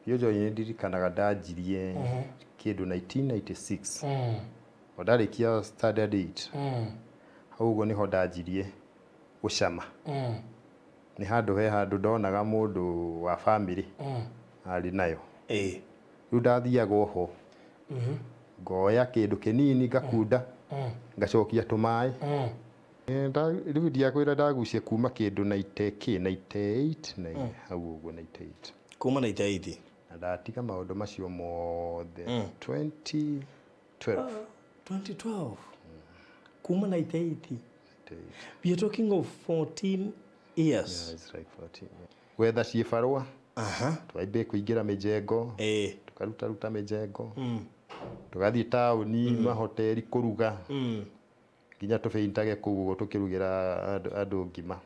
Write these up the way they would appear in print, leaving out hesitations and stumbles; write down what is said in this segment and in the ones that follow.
Yo joined ndirikanaga ndanjirie kindu 1996. Odarikia standard 8. Hau go niho ndanjirie gucama. Ni handu he handu ndonaga mundu wa family ari nayo. Riu ndathiaga ho. Ngoya kindu kinini ngakunda. Ngacokia tumai. Riu ndiakwira ndagucie kuma kindu 98 na hau uguo 98. Kuma 98. Na ndatiga maundu macio mothe 2012. 2012. Kuma 98. We are talking of 14 years. Yeah, it's like 14. Whether she farwa. Twaibe kuingira mijengo. Tukaruta mijengo. Tugathie tauni mahoteli kuruga. Kinya tufeintage kuguo tukirugira andu ngima.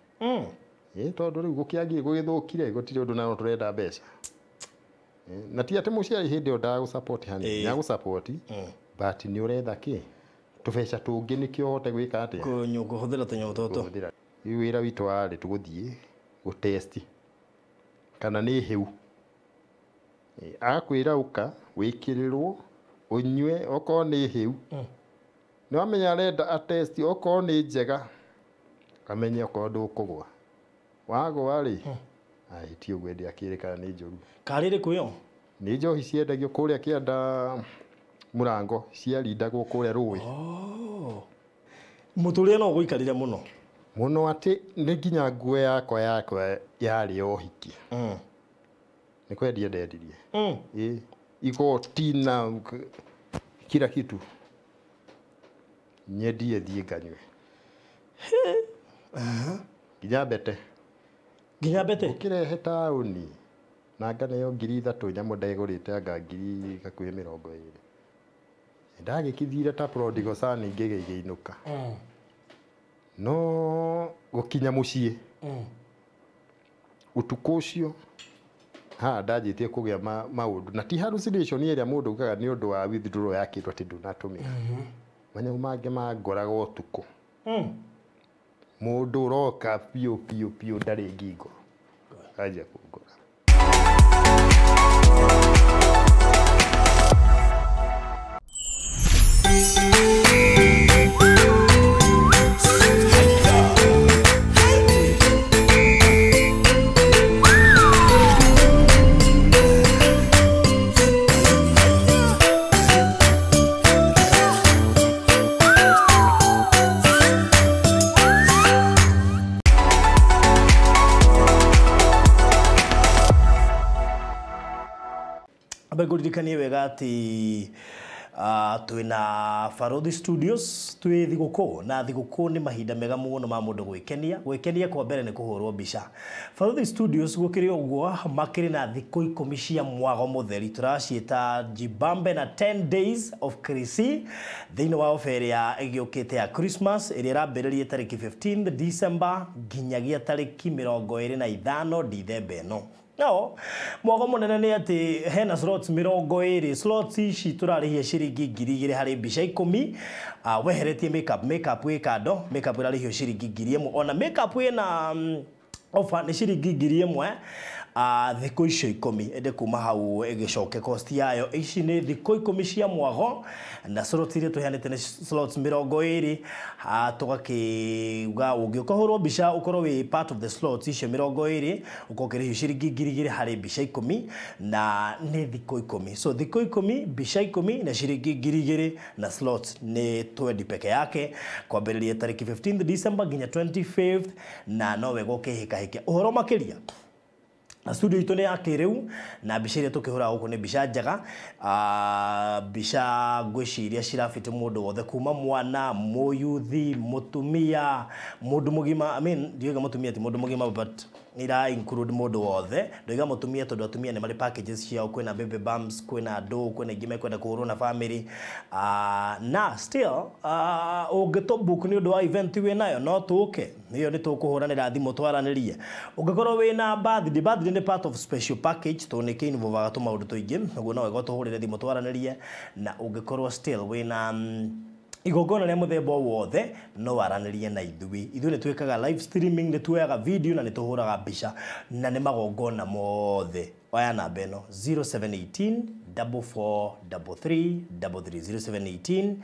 Tondu riu gukiangie gugithukire gutire undu na turenda mbeca. Na ti ati muciari hindi ondaga gusupport hani ya gusupport but ni uretha ki tubeca tungi nikio hote gwika atia kunyugo huthira tunyo toto iu wira witu wari tuguthie gu test kana ni hiu akwira uka wikirirwo unywe oko ni hiu ni wamenya renda a test oko ni njega kamenya oko ndukugwa wagwa ri ai ti ugwende akirika ni njoru karire kuyo ni njohi ciendagio kuria kianda murango ciarindagwo kuria ruwi muturia no guikarire muno ati ni nginya nguo yakwa yari ohiki ni kwendia ndendirie igoti na kila kitu nyendie thie nganywe nginya bete ukirehe tauni na ngane yo 3,000 nyamo ndegurite anga 220 ndagikithire ta prodigal son ngigeinuka no gukinya mucie utuko ucio ndajitie kugia maundu na ti hallucination iria mundu ukaga ni undu wa withdraw ya kindu ati ndunatumira manya mange mangoraga utuko mundu roka pio ndari ngingo aja kugora Abeguririkanie wega ati twina Farodhi Studios twi thiguku na thiguku ni mahinda mega muno ma mundu gwikenia kwa mbere ni kuhurwo mbica. Farodhi Studios gukiri uguo makiri na thiku 10 cia mwago mutheri turacieta Jibambe na 10 days of Krisi thiini wa ofere ya igiukite ya Christmas iri rambiririe tariki 15 December nginyagia tariki 25 December ino. No, mwago munene ni ati hena slots 20 slots ici turarihia ciringi 2,000 hari mbica 10 weheretie makeup wikando makeup irarihio ciringi 1,000 ona makeup ina offer ni ciringi 1,000 thiku icio 10 ende kuma hau igicoke cost yayo ici ni thiku 10 cia mwago na slots iria tuheanite ni slots 20 tugakiuga ungiokorwo mbica ukorwo wi part of the slots icio 20 ukokirihio ciringi 2,000 hari mbica 10 na ni thiku 10 so thiku 10 mbica 10 na ciringi 2,000 na slots ni 20 peke yake kwambiriria tariki 15 December nginya 25th na nowe gukihika uhoro makiria na studio itu ni ya kiriu na mbica iria tukihura guku ni mbica njega mbica ngwiciria cirafite mundu wothe kuma mwana muyuthi mutumia mundu mugima I mean ndiuga mutumia ti mundu mugima but ira include mundu wothe ndoiga mutumia tondu atumia ni mari packages ciao kwina baby bumps kwina do kwina ngima kwenda kuhurwo na family na still ungitobook ni undu wa event we nayo no tuke niyo ni tukuhuranira thimu twaranirie ungikorwo wina birthday ni part of special package to ni kini vovaga tu maundu tuingi naguo no wega tuhurire thimu twaranirie na ungikorwo still wina igongona rĩa mũthemba wothe no waranĩrie na ithuĩ nĩ twĩkaga live streaming, nĩ tuoyaga video na nĩ tũhũraga mbica na nĩ magongona mothe. Oya namba ĩno 0718 4433 0718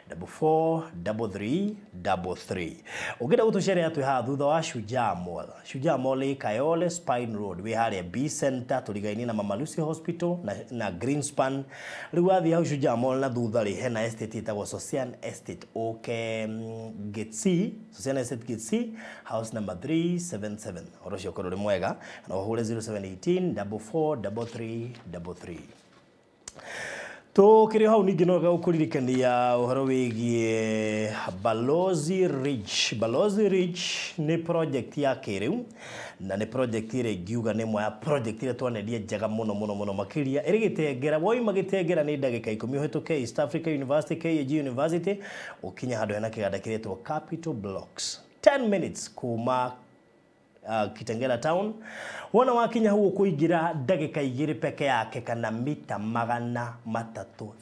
4433. Ũngĩenda gũtũcerera twĩ haha thutha wa Shujaa Mall. Shujaa Mall ĩ Kayole Spine Road, wĩ harĩa B Center tũrigainie na Mama Lucy Hospital na Greenspan. Rĩu wathiĩ hau Shujaa Mall na thutha rĩ hena estate ĩtagwo Socian Estate Gate C, Socian Estate Gate C, house number 377. Ũhoro ũcio ũkorwo ũrĩ mwega na ũhũre 0718 443333. Tukiri hau ningĩ no gũkũririkania ũhoro wĩgiĩ Balozi Ridge. Balozi Ridge nĩ project ya kĩrĩu na nĩ project ĩrĩa ingiuga nĩ ĩmwe ya project ĩrĩa twanendie njega mũno makĩria ĩrĩ Gĩtengera. Woima Gĩtengera nĩ ndagĩka 10 ũhĩtũke East Africa University, KAG University, ũkinya handũ hena kĩganda kĩretwo Capital Blocks, 10 minutes kuma Kitengela town. Wona wakinya hau ũkũingĩra ndagĩka 2 peke yake kana mita 300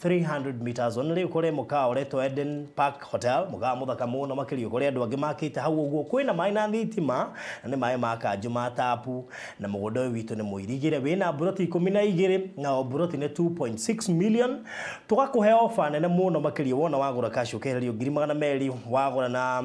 300 meters only ũkore mũkawa ũretwo Eden Park Hotel, mũkawa mũthaka mũno makĩria ũkore andũ angĩ makĩte hau ũguo. Kwĩna maĩ na thitima na nĩ maĩ ma kanjũ ma tapu na mũgũnda ũyũ witũ nĩ mũirigĩre wĩna buroti 12 na o buroti nĩ 2.6 million. Tũgakũhe offer nene mũno makĩria wona wagũra cash ũkeherio 200,000, wagũra na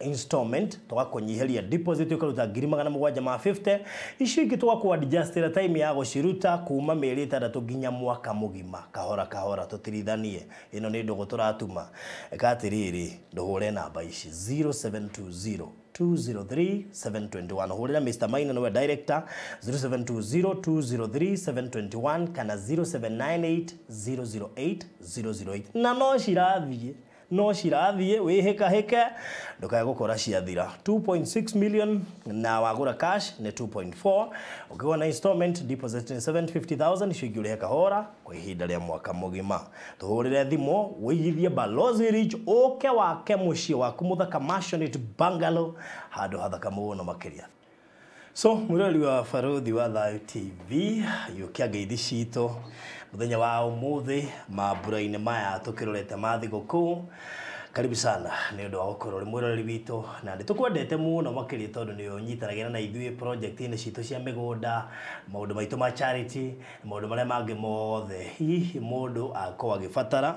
installment tugakũnyiheria deposit ũkaruta 750. Icio ingĩ tugakũ-adjustĩra time ya gũciruta kuma mĩeri 3 nginya mwaka mũgima, kahora tũtirithanie. Ĩno nĩ ndũgũ tũratuma ĩkatirĩrĩ ndũhũre namba ici 0720 203 721. Hurira Mr. Maina no director 0720 203 721 kana 0798 008 008. Na no cirathiĩ wĩhĩka ndũkae gũkora ciathira. 2.6 million na wagũra cash nĩ 2.4. Ũkĩgũra na installment deposit ni 750,000 icio ingĩ ũrĩhe kahora kwa ihinda rĩa mwaka mũgima. Tũhũrĩre thimũ wĩigithie Balozi Ridge ũke wake mũciĩ waku mũthaka Mansionette Bungalow handũ hathaka mũno makĩria. So mũrori wa Barothi wa Thayo TV yũkia ngeithi citũ muthenya wa ũmũthĩ mambura-inĩ maya tũkĩrorete ma thigũkũ. Karibu sana nĩ ũndũ wa gũkorwo ũrĩ mwĩroreri witũ na nĩ tũkwendete mũno makĩria tondũ nĩ ũnyitanagĩra na ithuĩ project-inĩ citũ cia mĩgũnda, maũndũ maitũ ma charity, maũndũ marĩa mangĩ mothe hihi mũndũ akorwo agĩbatara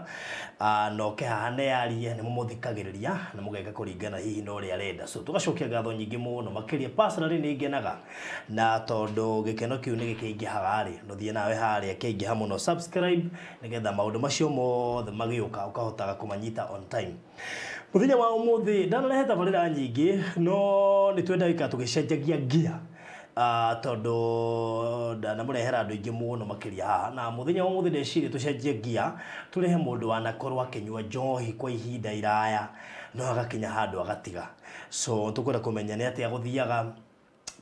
na oke haha nearie nĩ mũmũthikagĩrĩria na mũgeka kũringana hihi na ũrĩa arenda. So tũgacokia ngatho nyingĩ mũno makĩria. Personally nĩ ngenaga na tondũ gĩkeno kĩu nĩ gĩkĩingĩhaga rĩ nũthiĩ nawe harĩa kĩingĩha mũno subscribe nĩgetha maũndũ macio mothe magĩũka ũkahotaga kũmanyita on time. Muthenya wa ũmũthĩ ndanarehe tabarĩra nyingĩ no nĩ twendaga tũgĩcenjagia gear tondũ ndanamũrehera andũ aingĩ mũno makĩria haha na muthenya wa ũmũthĩ ndeciria tũcenjie gear tũrehe mũndũ wanakorwo akĩnyua njohi kwa ihinda iraya no agakinya handũ agatiga. So tũkwenda kũmenya nĩ atĩa gũthiaga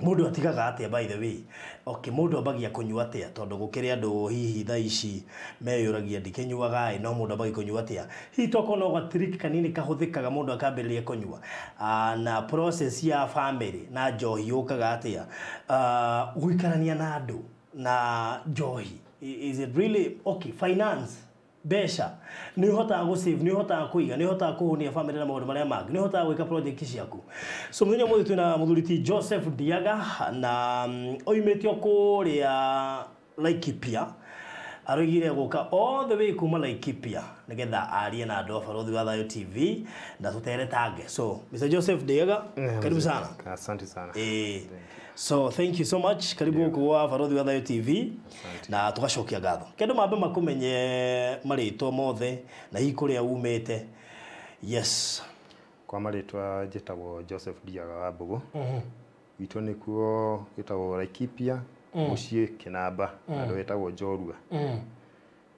mũndũ atigaga atĩa by the way. Okay, mũndũ ambagia kũnyua atĩa tondũ gũkĩrĩ andũ hihi thaa ici meyũragia ndikĩnyuaga no mũndũ ambagia kũnyua atĩa. Hihi tokorwo no gatrick kanini kahũthĩkaga mũndũ akambĩrĩria kũnyua na process ya family na njohi yũkaga atĩa gũikarania na andũ na njohi. Is it really okay? Finance besha nĩ ũhotaga gũ-save, nĩ ũhotaga kũiga, nĩ ũhotaga kũhũnia family na maũndũ marĩa mangĩ, nĩ ũhotaga gwĩka project ciaku. So mũthenya mũthĩ twĩna mũthuri ti Joseph Ndiaga na oimĩte kũrĩa Laikipia arũgire gũka all the way kuma Laikipia nĩgetha arie na andũ a Barothi wa Thayo TV na tũteretange. So Mr. Joseph Ndiaga karibu sana. Asante sana. So thank you so much. Karibu kwa Barothi wa Thayo TV na tugacokia ngatho. Kĩndũ mambe makumenye marĩtwa mothe na hihi kũrĩa umĩte. Yes. Kwa marĩtwa njĩtagwo Joseph Ndiaga wa Mbũgũ. Witũ nĩkuo gĩtagwo Laikipia mũciĩ Kĩnamba andũ etagwo Njorua.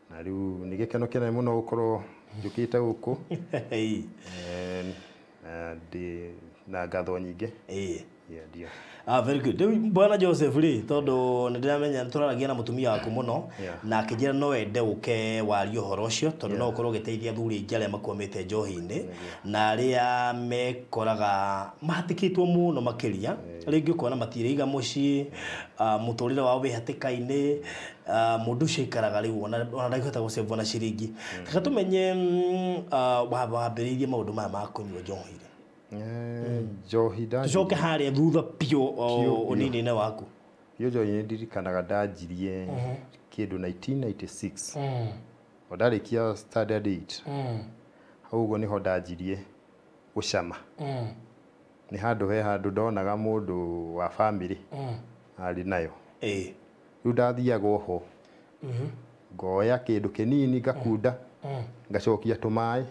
Na rĩu nĩ gĩkeno kĩnene mũno gũkorwo njũkĩte gũkũ. na ngatho nyingĩ. Ndio. Very good. Bwana Joseph Lee, tondu ndiramenya turaragia na mutumia waku muno na akijira no wende uke wario horo ucio tondu no ukorwo giteithia thuri ingi aria makwamite njohi-ini na aria mekoraga mahatikitwo muno makiria ringi ukona matiriiga mucii muturire wao wi hatikaini mundu ucio ikaraga riu ona ndaihota gucevwa na ciringi kaka tumenye wambiriirie maundu maya ma kunyua njohi njohi tucoke haria thutha pio unini-ini waku iyo njohi ndirikanaga ndanjirie kindu 1996 ndarikia standard 8 hau uguo niho ndanjirie gucama ni handu ndonaga mundu wa family ari nayo riu ndathiaga ho ngoya kindu kinini ngakunda ngacokia tumaĩ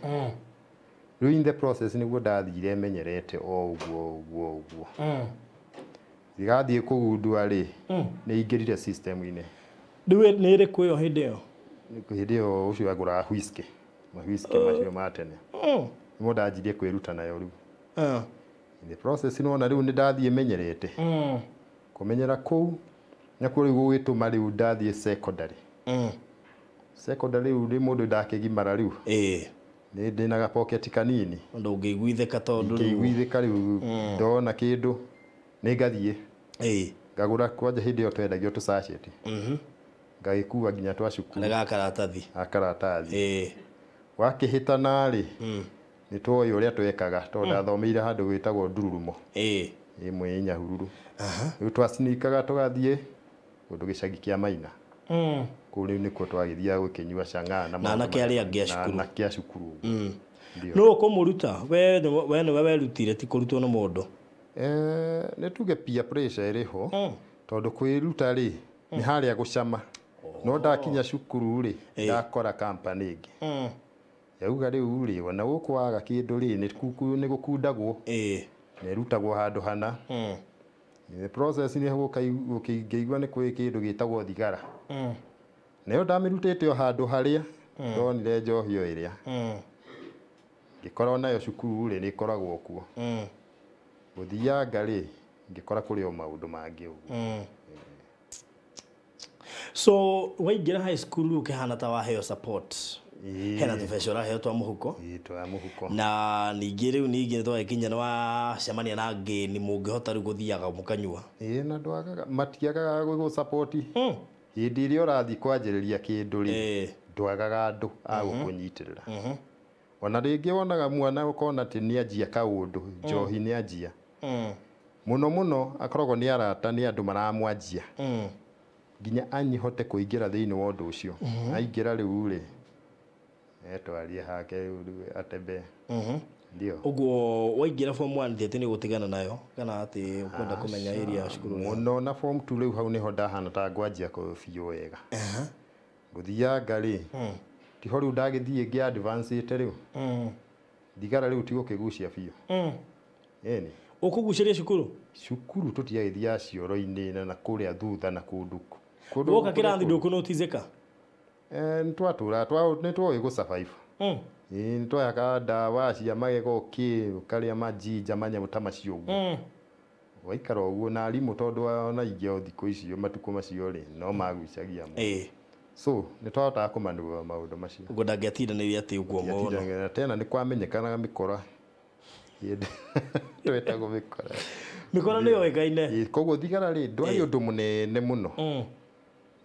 riu in the process niguo ndathire menyerete o uguo igathie kugundua ri ni ingirire system-ini riu ni iri kuyo hindi iyo ucio agura whisky macio ma tene niguo ndanjirie kwiruta nayo riu in the process nona riu ni ndathie menyerete kumenyera kuu nakuo riu gugituma riu ndathie secondary riu ri mundu ndakigimara riu ni ndina ga pocket kanini ndo ngiguitheka tondu ngiguitheka riu ndona kindu ni ngathie ngagura kwanja hindi yo twendagio tu sachet ngagikua nginya twa cukuru kana karatathi wakihitana ri ni twoyo uria twekaga tondu ndathomeire handu gwitagwo Ndururumo imwe Nyahururu riu twacinikaga tugathie kundu gicagi kia Maina kuri nikuo twagithia gukinyua cang'aa na anake aria angi a cukuru no kumuruta we ni werutire ti kurutwo na mundu ni tuge peer pressure iriho tondu kwiruta ri ni haria gucama no ndakinya cukuru ri ndakora company ingi yauga riu ri wana gukwaga kindu ri ni gukundagwo ni rutagwo handu hana the process ni gukingigwa ni kwi kindu gitagwo thigara nayo ndamirutite o handu haria ndonire njohi yo iria ngikora nayo cukuru ri ni koragwo kuo guthianga ri ngikora kuri o maundu mangi uguo so waingira high school ukihana ta waheo support hena tubecora heo twa muhuko na ningi riu ningi twakinya wa cemania na ngeni mungihota riu guthiaga mukanyua na ndwagaga matiagaga gu support hindi iria urathi kwanjiriria kindu ri ndwagaga andu a gukunyitirira ona ringi wonaga mwana ukona ati ni anjia kaundu njohi ni anjia muno akoragwo ni arata ni andu maramwanjia nginya anyihote kuingira thiini wa undu ucio aingira riu ri etwarie hake atembe ndio uguo waingira form 1 thiete ni gutigana nayo kana ati ukwenda kumenya area ya cukuru muno na form 2 riu hau niho ndahana ta ngwanjia ko biu wega guthianga ri tiho riu ndagithie ngi advance ite riu thigara riu tigo kigucia biu eni ukuguciria cukuru tutiagithia cioro-ini na kuria thutha na kundu woka kirathi ndukunotizeka ntwatura nitwoĩ gu survive nitwayaga ndawa cia magego ukaria majinja manyamũ ta macio ũguo waikara ũguo na arimũ tondu ona ingĩ thikũ icio matuko macio ri no maguicagia mũno so nitwahotaga kũmanua maũndũ macio ũguo ndangĩatindanĩria atĩ ũguo mũno tena nĩ kwamenyekanaga mĩkora twetagwo mĩkora nĩyo ĩkaine koguo thigara ri ndwarĩ ũndũ mũnene mũno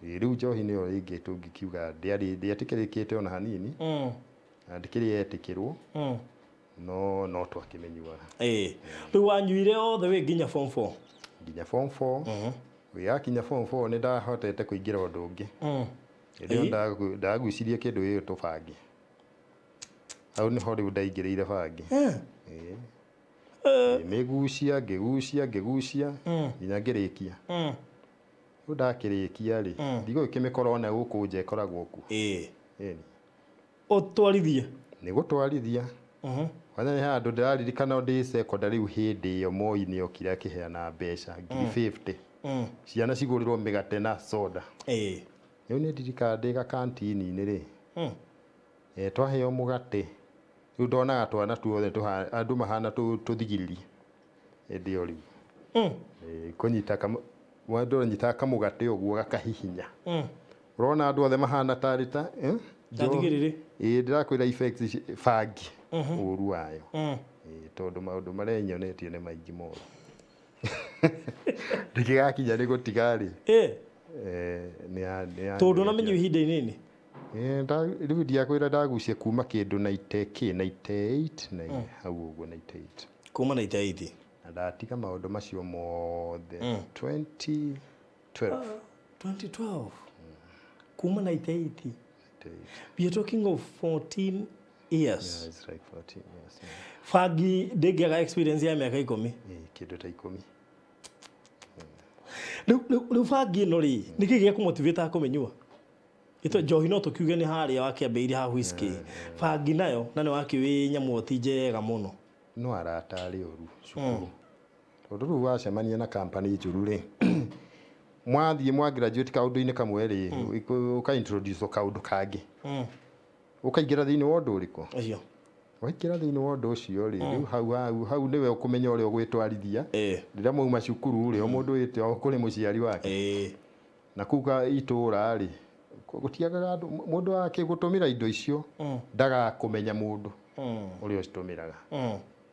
riu njohi niyo ringi tungikiuga ndiatikirikite ona hanini ndikiri etikirwo no twakimenyuaga riu wanyuire othe wi nginya form 4 wiyakinya form 4 ni ndahotete kuingira undu ungi ndio ndaguicirie kindu gio tubangi au niho riu ndaingirire bangi migucia ngigucia nginya ngirikia ndakirikia ri ndigo ikimikora ona guku nje koragwo ku utwarithie ni gutwarithia wana ni handu ndaririkana ndi secondary hindi iyo Moi-ini okire akiheana mbeca 50 ciana cigurirwo migate na soda riu ni ndirikana ndi ga kantini-ini ri twaheo mugate riu ndonaga twana tuothe andu mahana tuthigiriri ndio riu kunyita mwandu nyita kamugate uguo gakahihinya urona andu othe mahana tarita ndathigiriri ndirakwira effects fangi uru wayo tondu maundu maria nyonetie ni maingi moru ndigigakinya ni gutigari tondu na menyu ihinda inini riu ndiakwira ndagucia kuma kindu 98 na hau uguo 98 kuma 98 na ndatiga maundu macio mothe 2012 kuma 98 we are talking of 14 years. Yeah, it's like 14 years. Fagi ndingiaga experience ya miaka 10 kindu ta 10 riu fagi no ri niki gia kumotivate akumenyua ito njohi no tukiuge ni haria wakiambeire ha whisky fagi nayo na ni wakiwi nyamu ti njega muno no aratari oru cukuru tondu riu wacemania na company njuru ri mwathie mwa graduate kaundu-ini kamwe ri uka introduce kaundu kangi ukaingira thiini wa undu uriku acio waikira thiini wa undu ucio ri riu hau niwe ukumenya uria ugwitwarithia riria mauma cukuru ri o mundu wite o kuri muciari wake na kuga itura ri gutiagaga andu mundu akigutumira indo icio ndaga kumenya mundu uria ucitumiraga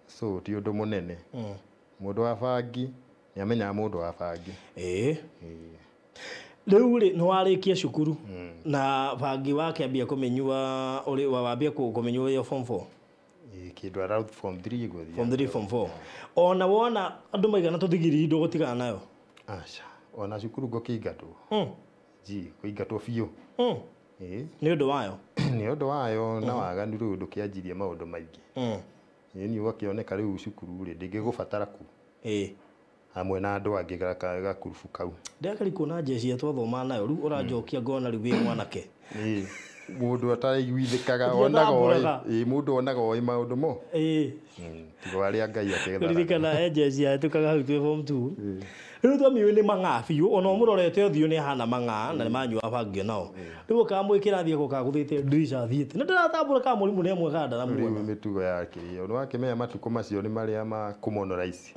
so ti undu munene mundu wa bangi ni amenya mundu wa bangi riu ri no warikia cukuru na bangi wake ambia kumenyua uri wambia kumenyua yo form 4 kindu around form 3 guthia form 3 form 4 ona wona andu maigana tuthigiri ndo gutigana nayo acha ona cukuru gukiingatwo kuingatwo biu ni undu wayo ni undu wayo na waganu riu ndukianjirie maundu maingi ni ugakioneka riu cukuru ri ndingigubatara ku hamwe na andu angi gakurubu kau ndakari kuona jeshi atwathoma nayo riu uranjokia ngona riu wi mwanake mundu ataraiguithikaga onaga mundu onaga oi maundu mo tigo aria ngai atetha ririkana jeshi atukaga hau twi form 2 riu twamiwe ni mang'a biu ona murorete uthio ni hana mang'a na ni manyua bangi nao riu kamwikira thie gukaguthite ndisha thiete ni ndiratambura ka murimu ni mwe ganda na mwe mitugo yake ono akimenya matuko macio ni maria ma kumonoraisi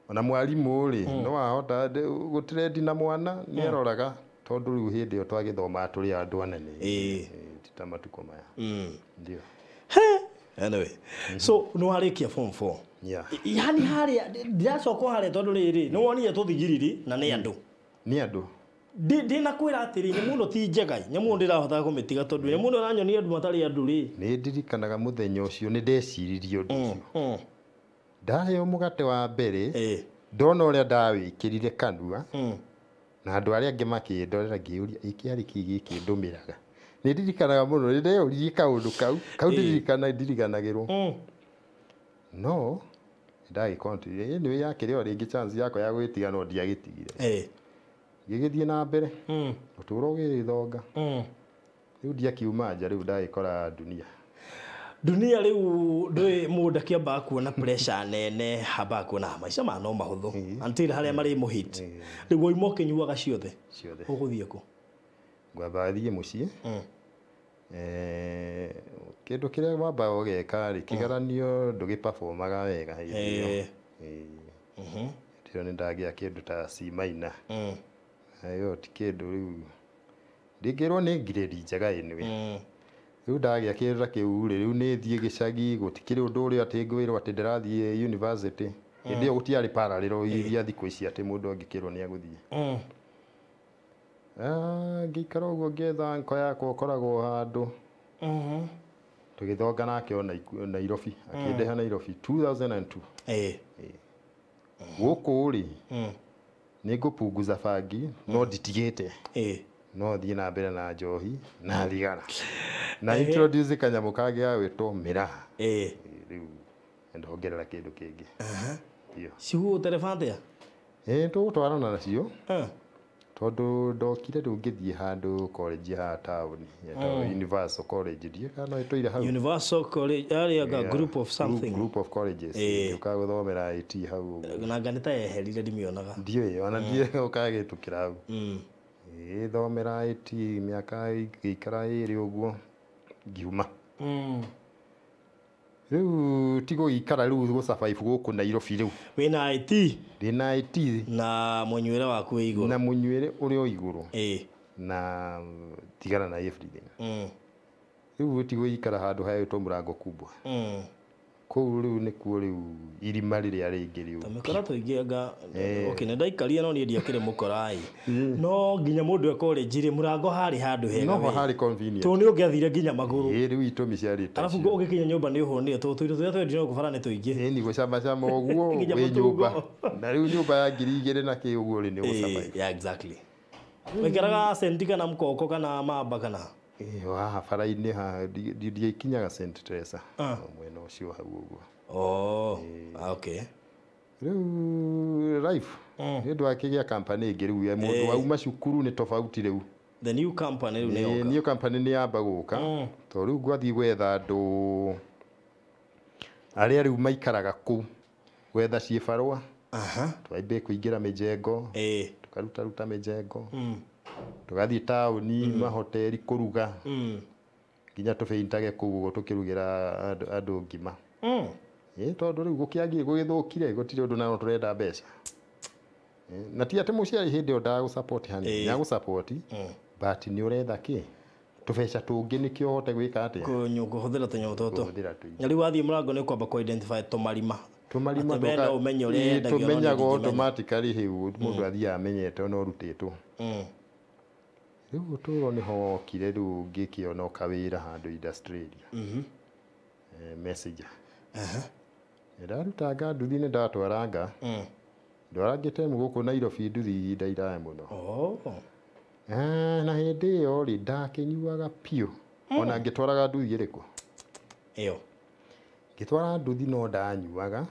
ona mwarimu ri no ahota gutredi na mwana ni aroraga tondu riu hindi yo twagithoma turi andu anene tita matuko maya ndio anyway so no harikia form 4 yani haria ndiracoka haria tondu riri no wonire tuthigiriri na ni andu ndi nakwira atiri ni muno ti njegai nyamu ndirahota kumitiga tondu ni muno ranyonia andu matari andu ri ni ndirikanaga muthenya ucio ni ndeciririe undu ucio ndayo mugate wa mbere ndona uria ndawikirire kanua na andu aria angi makindorera ngiuria ikiari kigi ndumiraga ni ndirikanaga muno ni ndeyuririe kaundu kau ndirikanagirwo no ndagi continue ni yakire o ringi chance yako ya gwitiga no ndiagitigire ngigithie na mbere uturo ugithonga riu ndiakiuma nja riu ndagikora dunia riu ndui mundu akiamba kuona pressure nene haba kuona maica ma no mahuthu until haria mari muhit riu oimo kinyuaga ciothe uguthie ku ngwamba thie mucii kindu kiria wamba ugeka ri kigaranio ndugiperformaga wega hiyo tio ni ndagia kindu ta C minor ayo ti kindu riu ndingirwo ni grade njega anyway riu ndagia kindu kiu riu ni thie gicagi gutikiri undu uria ati ngwirwo ati ndirathie university ndio gutiari parallel iria thiku ici ati mundu angikirwo ni aguthie ngikara uguo ngetha nko yakwa ukoragwo handu tugithonga nake ona Nairobi akindeha Nairobi 2002 guku ri ni ngupunguza bangi no nditigite no thie na mbere na njohi na thigara na introduce kanyamu kage ya witwo miraha riu ndongerera kindu kingi ciu telefante tugutwarana nacio tondu ndokire riu ngithie handu college ha town ya Universal College ndie kana itoire hau Universal College area group of something group of colleges ukaguthomera IT hau na nganita yeherire ndimionaga ndie ona ndie ukagitukira hau thomera IT miaka ikara iri uguo ngiuma Riu tigo ikara riu go survive guku Nairobi riu. Wina IT Ndina IT na munywire waku wi iguru. na munywire uri o iguru Na tigana na everything. Riu tigo ikara handu hayetwo Murango Kubwa. Kou riu nikuo riu irima riria ringi riu. Tamikora tuingianga okay ne ndaikaria no nie ndiakire mukorai. No nginya mundu ekore njiri Murango hari handu hega. No hari convenient. To ni ungiathire nginya maguru. Riu itumi ciarite. Arafu ugikinya nyumba ni uhonire to tuiru turia twendire kubara ni tuingi. Ni gucama cama uguo wi nyumba. Na riu nyumba ya 2000 na ki uguo ri ni gucama. Yeah, exactly. Wekeraga senti kana mkoko kana mamba kana. Wa bara-ini ha ndikinyaga St Teresa mwena ucio hau uguo. Okay. Riu life ni ndu akigia company ingi riu ya mundu wauma cukuru ni tofauti riu. The new company riu ni yoka. New company ni yamba guka to riu gwathi gwetha andu aria riu maikaraga ku gwetha ciibarwa. Twaimbe kuingira mijengo tukaruta mijengo tugathie tauni mahoteli kuruga nginya tubeintage kuguo tukirugira andu ngima tondu riu gukiangie gugithukire gutire undu nano turenda mbeca na ti ati muciari hindi ondaga gu support hani ya gu support but ni uretha ki tubeca tungi nikio hote gwika atia kuhuthira tunyo toto riu wathie Murango ni kwamba ku identify tumarima ndoka tumenyaga automatically hiu mundu athia amenyete ona urutitwo riu turo ni hokire riu ngikiona kawira handu industry messenger ndarutaga nduthi ni ndatwaranga ndwarangite muguku Nairobi nduthi ndairae muno na hindi iyo ri ndakinyuaga pio ona ngitwaraga nduthi iriku iyo ngitwara nduthi no ndanyuaga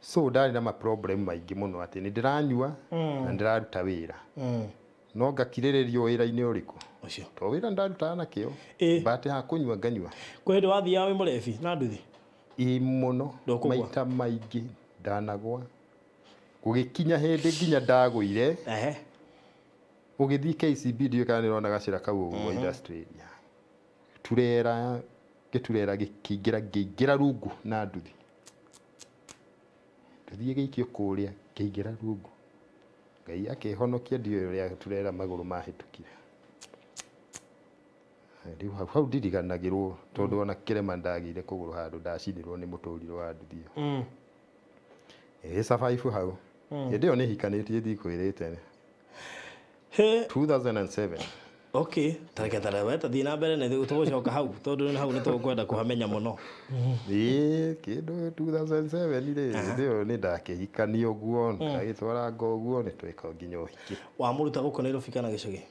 so ndari na ma problem maingi muno ati ni ndiranyua na ndiraruta wira no ngakiriririo wira-ini uriku ucio to wira ndaruta na kio but ha kunyua nganyua kwa hindu wathia wi murebi na nduthi muno maita maingi ndanagwa gugikinya hindi nginya ndaguire ugithi KCB ndio kana nirona gacira kau uguo industry turera gikingira rungu na nduthi nduthi gikio kuria kiingira rungu Ngai akihonokia ndio ria turera maguru mahitukire riu hau ndiriganagirwo tondu ona kirema ndagire kuguru handu ndacinirwo ni muturiro wa nduthi survive hau ndio ni hikanitie thikwirite 2007 okay tareke weta thina mbere ni tugucoka hau tondu ni hau ni tukwenda kuhamenya muno kindu 2007 ri ndio ni ndakihikania uguo ngagitwara ngoguo ni twika nginya uhiki wa muruta guko Nairobi kana gicagi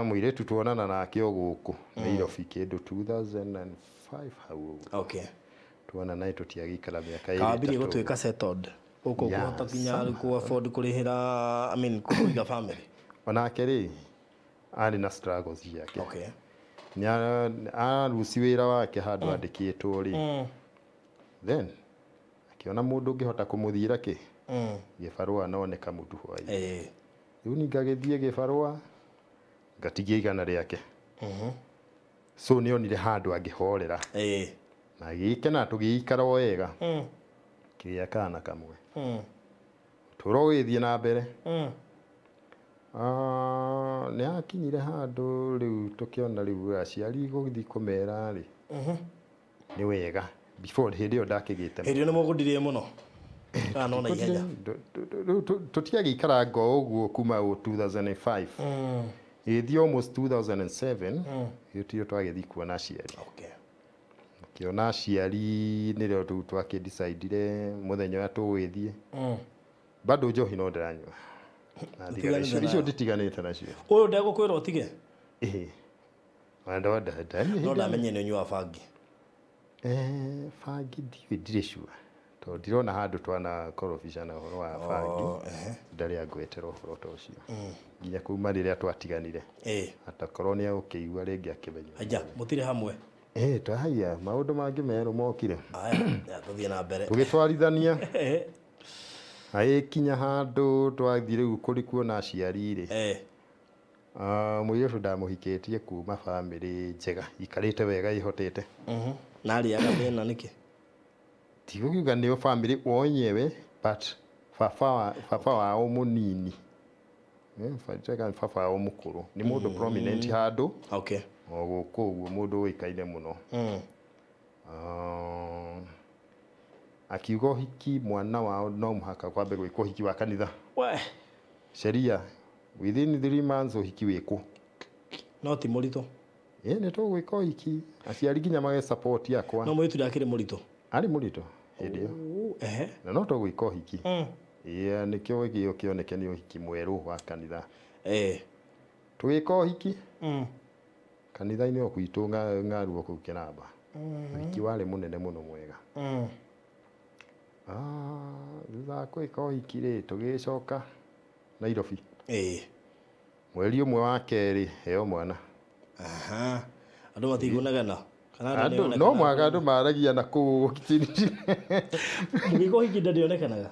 muiretu tuonana nake guku Nairobi kindu 2005 hau okay tuona naye tutiagikara miaka iri kabiri gutwika settled uko kuhota kinya ku afford kurihira kuiga family onake ri ari na struggles yake okay ni arusi wira wake handu andikitwo ri then akiona mundu ngihota kumuthira ki gibarua noneka mutu hwai riu ni ngagithie gibarua ngatigia igana riake so nionire handu angihorera na gikena tugiikara wega kiria kana kamwe turogithie na mbere ni akinyire handu riu tukiona riu aciari guthi kumera ri ni wega before hindi yo ndakigite hindi ni mugundirie muno no na ihenya tutiagikara ngo uguo kuma 2005 ithi almost 2007 yotio twagithi kuona aciari kiona aciari nirio tu twakidecide muthenya wa tugwithie bado njohi no ndiranyua icio nditiganite nacio uyu ndegukwira utige no ndamenye ni unyua bangi bangi ndire sure to ndirona handu twana korofishana horo wa bangi ndari agwetera horo to ucio nginya kuma riria twatiganire atakorwo ni ukiigua ringi akimenya aja mutire hamwe twahaya maundu mangi meru mokire aya tuthie na mbere tugitwarithania kinya handu twathire kuri kuona aciari ri muiretu ndamuhikitie kuma family njega ikarite wega ihotete Nari akathina niki. Tigukiuga nĩo family wenyewe but baba wao mũnini baba wao mũkũrũ nĩ mũndũ prominent handũ Okay. o gũkũ ũguo mũndũ ũĩkaine mũno. Akiuga ũhiki mwana wao no mũhaka kwambe gwĩkwo ũhiki wa kanitha. We. Sheria within 3 months ũhiki wĩkwo. No ti mũritũ. Nĩ tũgwĩka ũhiki aciari nginya mage support yakwa. No mũirĩtu ndakĩrĩ mũritũ. Arĩ mũritũ hĩndĩ ĩyo. Ehe. Na no tũgwĩka ũhiki. Nĩkĩo gĩkĩo kĩoneke nĩ ũhiki mwerũ wa kanitha. Tũgĩka ũhiki. Kanitha-inĩ o gwitũ ng'aruo kũu Kĩnamba. Ũhiki warĩ mũnene mũno mwega. Thutha wa gwĩka ũhiki rĩ tũgĩcoka Nairobi. Mweri ũmwe wa kerĩ heo mwana. Andũ matiguonagana. No mwaga andũ maragia na kũu ũhiki-inĩ. Mũgĩka ũhiki ndionekanaga.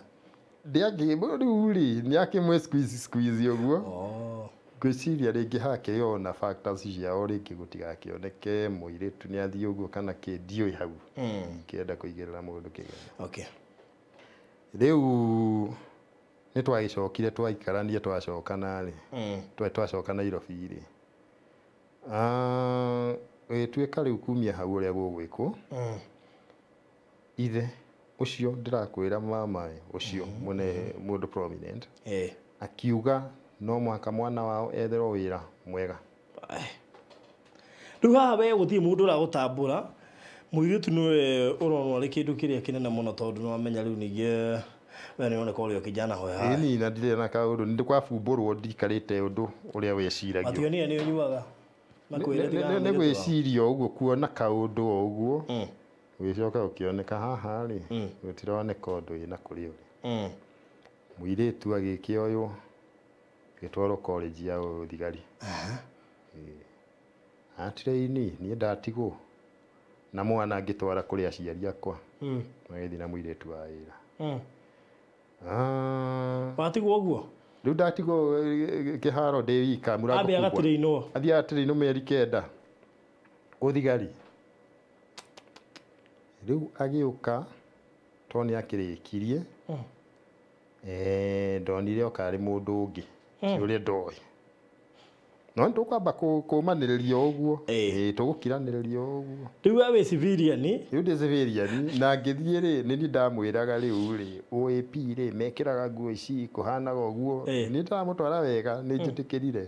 Rĩu rĩ nĩakĩmwe squeeze ũguo. Ngwĩciria rĩngĩ hake ona factors ciao rĩngĩ gũtigakĩoneke mũirĩtu nĩathiĩ ũguo kana kĩndiũĩ hau. Kĩenda kũigĩrĩra mũndũ kĩgeni. Rĩu nĩ twagĩcokire twaikarania twacokana rĩ twacoka Nairobi rĩ gĩtuĩka rĩu kumia hau ũrĩa gũgwĩkwo ithe ũcio ndĩrakwĩra mama ũcio mũndũ prominent akiuga no mwaka mwana wao etherwo wĩra mwega. Rĩu haha we gũtirĩ mũndũ ũragũtambũra mũirĩtu nĩwe ũronwo arĩ kĩndũ kĩrĩa kĩnene mũno tondũ nĩwamenya rĩu ningĩ we nĩoneka ũrĩa kijana hoya. Ĩni na ndirĩ na kaũndũ nĩ kwabumbũrwo ndikarĩte ũndũ ũrĩa weciragio. Mationia nĩ ũnyuaga. Nĩ gwĩciria ũguo kuona kaũndũ o ũguo gũgĩcoka ũkĩoneka haha rĩ gũtironeka ũndũ wĩna kũrĩ ũrĩ. Mũirĩtu agĩkĩoywo gĩtwarwo college ya ũthigari. Atire-ini niĩ ndatigwo na mwana ngĩtwara kũrĩ aciari akwa magĩthiĩ na mũirĩtu wa wĩra. Watigwo ũguo? Rĩu ndatigwo kĩharo ndĩ wika mũrango kubwa. Athiaga gatĩrĩ-inũ mĩeri 9 ũthigari. Rĩu agĩũka to nĩakĩrĩkirie ndonire oka arĩ mũndũ ũngĩ ũrĩa ndoĩ. No nĩtũkwamba kũmanĩrĩria ũguo tũgũkiranĩrĩria ũguo. Rĩu we wĩ civilian? Rĩu ndĩ civilian na ngĩthiĩ rĩ nĩ niĩ ndamwĩraga rĩu rĩ OAP rĩ mekĩraga nguo ici kũhanaga ũguo. Nĩ ndamũtwara wega nĩ njĩtĩkĩrire.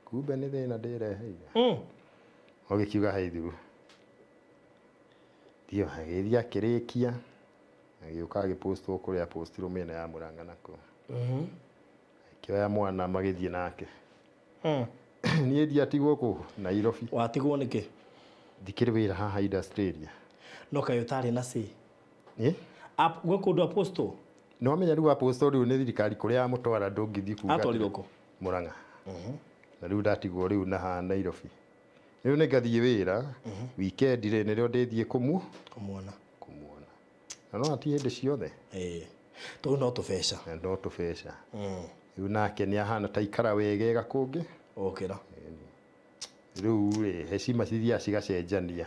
Kumbe nĩ thĩna ndĩreheire. Ũgĩkiuga haithu. Ndio agĩthiĩ akĩrĩkia agĩũka agĩpostwo kũrĩa postirwo mĩena ya Mũrang'a nakũu. Akĩoya mwana magĩthiĩ nake. Niĩ ndiatigwo kũ Nairobi. Watigwo nĩkĩ? Ndikĩrĩ wĩra haha industry. No kaĩ ũtarĩ na C? Gwĩ kũndũ apostwo? No menya rĩu apostwo rĩu nĩ thirikari kũrĩa mũtwara ndũngĩthiĩ kuuga. Atwarirwo kũ? Mũrang'a. Na rĩu ndatigwo rĩu na haha Nairobi. Rĩu nĩngathiĩ wĩra weekend rĩ nĩrĩo ndĩthiĩ kũmuona. Na no ati hĩndĩ ciothe. Tũu no tũbeca. No tũbeca. Rĩu nake nĩ ahana ta ikara wegega kũngĩ. Okĩra. Rĩu rĩ heshima cithiaga cigacenjania.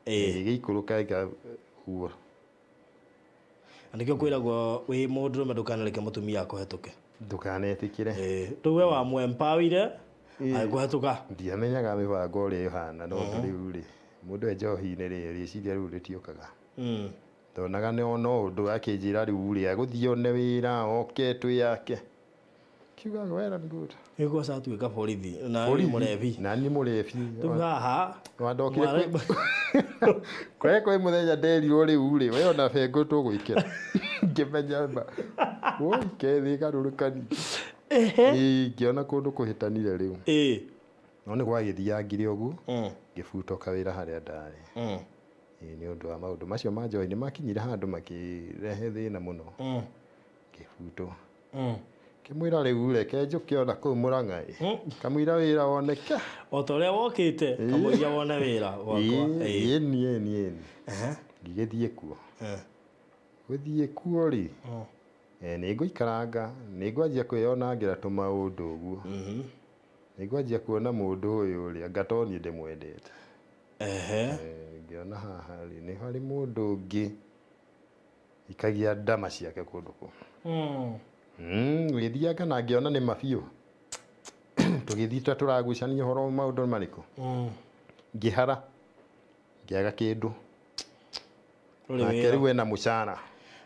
Gĩikũrũka ũguo. Nĩkĩo kwĩragwo wĩ mũndũrũme ndũkanareke mũtumia akũhetũke. Ndũkanetĩkĩre. Rĩu we wamũempowerire agĩkũhetũka. Ndiamenyaga mĩbango ũrĩa ĩhana no rĩu rĩ mũndũ njohi-inĩ rĩ rĩciria rĩu rĩtiũkaga. Ndonaga no ũndũ akĩnjĩra rĩu rĩ agũthiĩ one wĩra oke twĩ yake. Kiugaga well and good. Nĩguo acatuĩka borithi na mũrebi. Na nĩ mũrebi. Rĩu haha wandokire kwĩ mũthenya nderirwo rĩu rĩ we ona bengo tũgwĩkĩra ngĩmenya mba woike thĩ garũrũkani. Ngĩona kũndũ kũhĩtanire rĩu. No nĩ gwagĩthiangire ũguo ngĩbuta kawĩra harĩa ndarĩ. Nĩ ũndũ wa maũndũ macio ma njohi nĩ makinyire handũ makĩrehe thĩna mũno. Ngĩbutwo. Kĩmwĩra rĩu reke njũke ona kũu Mũrang'a kamwĩra wĩra woneke. O ta ũrĩa wokĩte kamũiria wone wĩra gwakwa. Ĩni. Ngĩgĩthiĩ kuo. Gũthiĩ kuo rĩ nĩngũikaranga nĩngwanjia kwĩyonangĩra tũmaũndũ ũguo. Nĩngwanjia kuona mũndũ ũyũ ũrĩa anga to niĩ ndĩmwendete. ngĩona haha rĩ nĩ harĩ mũndũ ũngĩ ikagia ndama ciake kũndũ kũu. Gĩthianga na ngĩona nĩ mabiũ. Tũgĩthiĩ tũragucania ũhoro maũndũ marĩkũ. Ngĩhara ngĩaga kĩndũ. Nake rĩu ena mũcara.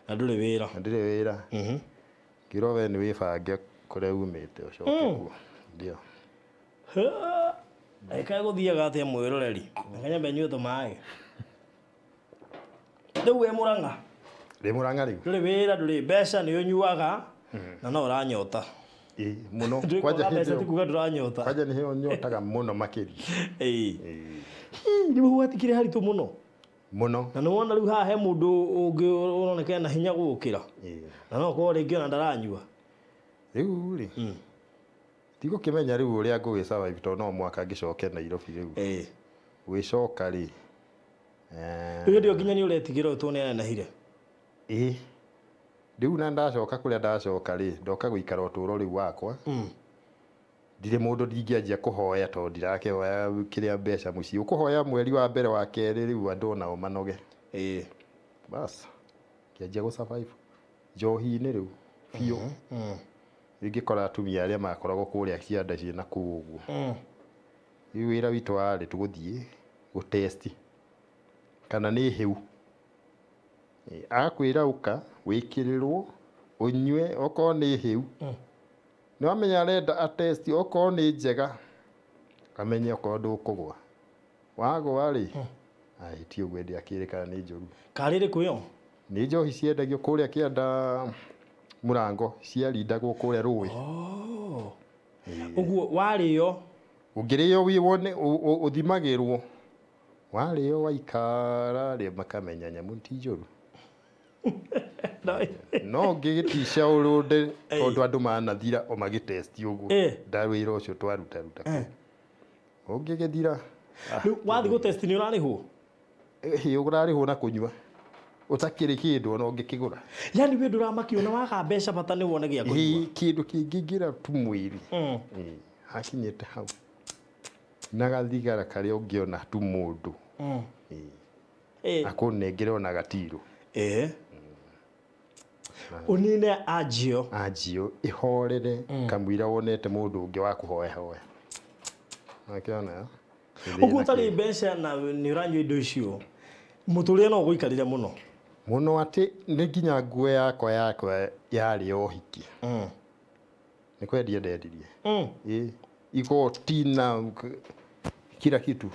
Na ndũrĩ wĩra. Na ndĩrĩ wĩra. Ngĩrwo we nĩ wĩbange kũrĩa umĩte ũcoke kuo. Ndio. Eka gũthiaga atĩa mwĩroreri. Nyambe nyue tũmaĩ. Rĩu we Mũrang'a. Ndĩ Mũrang'a rĩu. Ndũrĩ wĩra ndũrĩ mbeca nĩ ũnyuaga na no ũranyota. Mũno kwanja mbeca ti kuga ndũranyota. Kwanja nĩ heo nyotaga mũno makĩria. Rĩu gwatikire haritũ mũno. Mũno. Na nĩ wona rĩu haha he mũndũ ũngĩ ũroneka na hinya gũgũkĩra. Na no korwo rĩngĩ ona ndaranyua. Rĩu rĩ. Tigũkĩmenya rĩu ũrĩa ngũgĩsurvive tondũ no mwaka ngĩcoke Nairobi rĩu. Gwĩcoka rĩ. Rĩu ndio nginya nĩ ũretigĩra ũtũ nĩ ananahire. Rĩu na ndacoka kũrĩa ndacoka rĩ ndoka gũikara ũtũũro rĩu wakwa. Ndirĩ mũndũ ndingĩanjia kũhoya tondũ ndirakĩhoya kĩrĩa mbeca mũciĩ. Ũkũhoya mweri wa mbere wa kerĩ rĩu andũ nao manoge. Bas. Kĩanjia gũsurvive. Njohi-inĩ rĩu biũ. Ingĩkora atumia arĩa makoragwo kũrĩa cianda ciĩna kũu ũguo. Rĩu wĩra witũ warĩ tũgũthiĩ gũtesti kana nĩ hĩu. Akwĩra ũka wĩkĩrĩrwo ũnyue okorwo nĩ hĩu. Nĩ wamenya arenda atesti okorwo nĩ njega amenye okorwo ndũkũgwa. Wagwa rĩ ti ũguo ndĩakĩrĩ kana nĩ njũru. Karĩrĩ kwĩyo. Nĩ njohi ciendagio kũrĩa kĩanda Mũrango ciarindagwo kũrĩa rũĩ. Ũguo warĩyo. Ũngĩrĩyo wone ũthimagĩrwo. Warĩyo waikara rĩ makamenya nyamũ ti njũru. No ngĩgĩticia ũrũnde tondũ andũ manathira o magĩtesti ũguo. Ndarwĩra ũcio twaruta. Ũngĩgĩthira. Rĩu wathiĩ gũtesti nĩ ũrarĩhwo? Ũrarĩhwo na kũnyua. Ũtakĩrĩ kĩndũ ona ũngĩkĩgũra. Yani we ndũramakio na waga mbeca bata nĩ wone gĩa kũnyua. Kĩndũ kĩngĩingĩra tu mwĩrĩ. Hakinyĩte hau. Na gathigara karĩa ũngĩona tu mũndũ. Akũnengere ona gatirũ. Unine ajio. Ajio ihorere kamwira wonete mũndũ ũngĩ wa kũhoya hoya. Akĩona. Ũguo tarĩ mbeca na nĩ ũranyua indo icio. Mũtũrĩre no gũikarĩra mũno. Mũno atĩ nĩ nginya nguo yakwa yarĩ o hiki. Nĩ kwendia ndendirie. Igoti na kila kitu.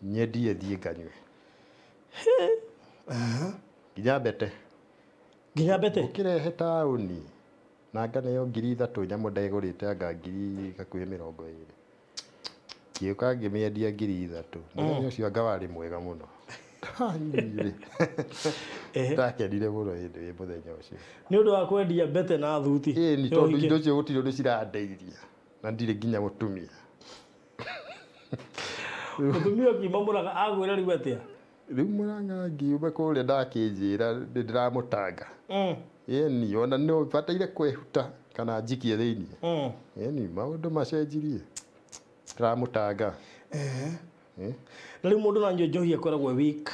Nyendie thiĩ nganyue. Nginya mbete. Nginya mbete. Ũkĩrehe taũni na nganeo 3,000 nyamũ ndegũrĩte anga 2,020. Gĩũka ngĩmĩendia 3,000. Mũthenya ũcio anga warĩ mwega mũno. Ndakenire mũno hĩndĩ mũthenya ũcio. Nĩ ũndũ wa kwendia mbete na thuti. Nĩ tondũ indo icio gũtirĩ ũndũ cirandeithia. Na ndirĩ nginya mũtumia. Mũtumia ũkiuma Mũrang'a agwĩra rĩu atĩa? Rĩu Mũrang'a ngiuma kũrĩa ndakĩnjĩra ndĩramũtanga. Ĩni ona no bataire kwĩhuta kana njikie thĩinĩ. Ĩni maũndũ macenjirie. Ndĩramũtanga. Na rĩu mũndũ na njohi akoragwo weak.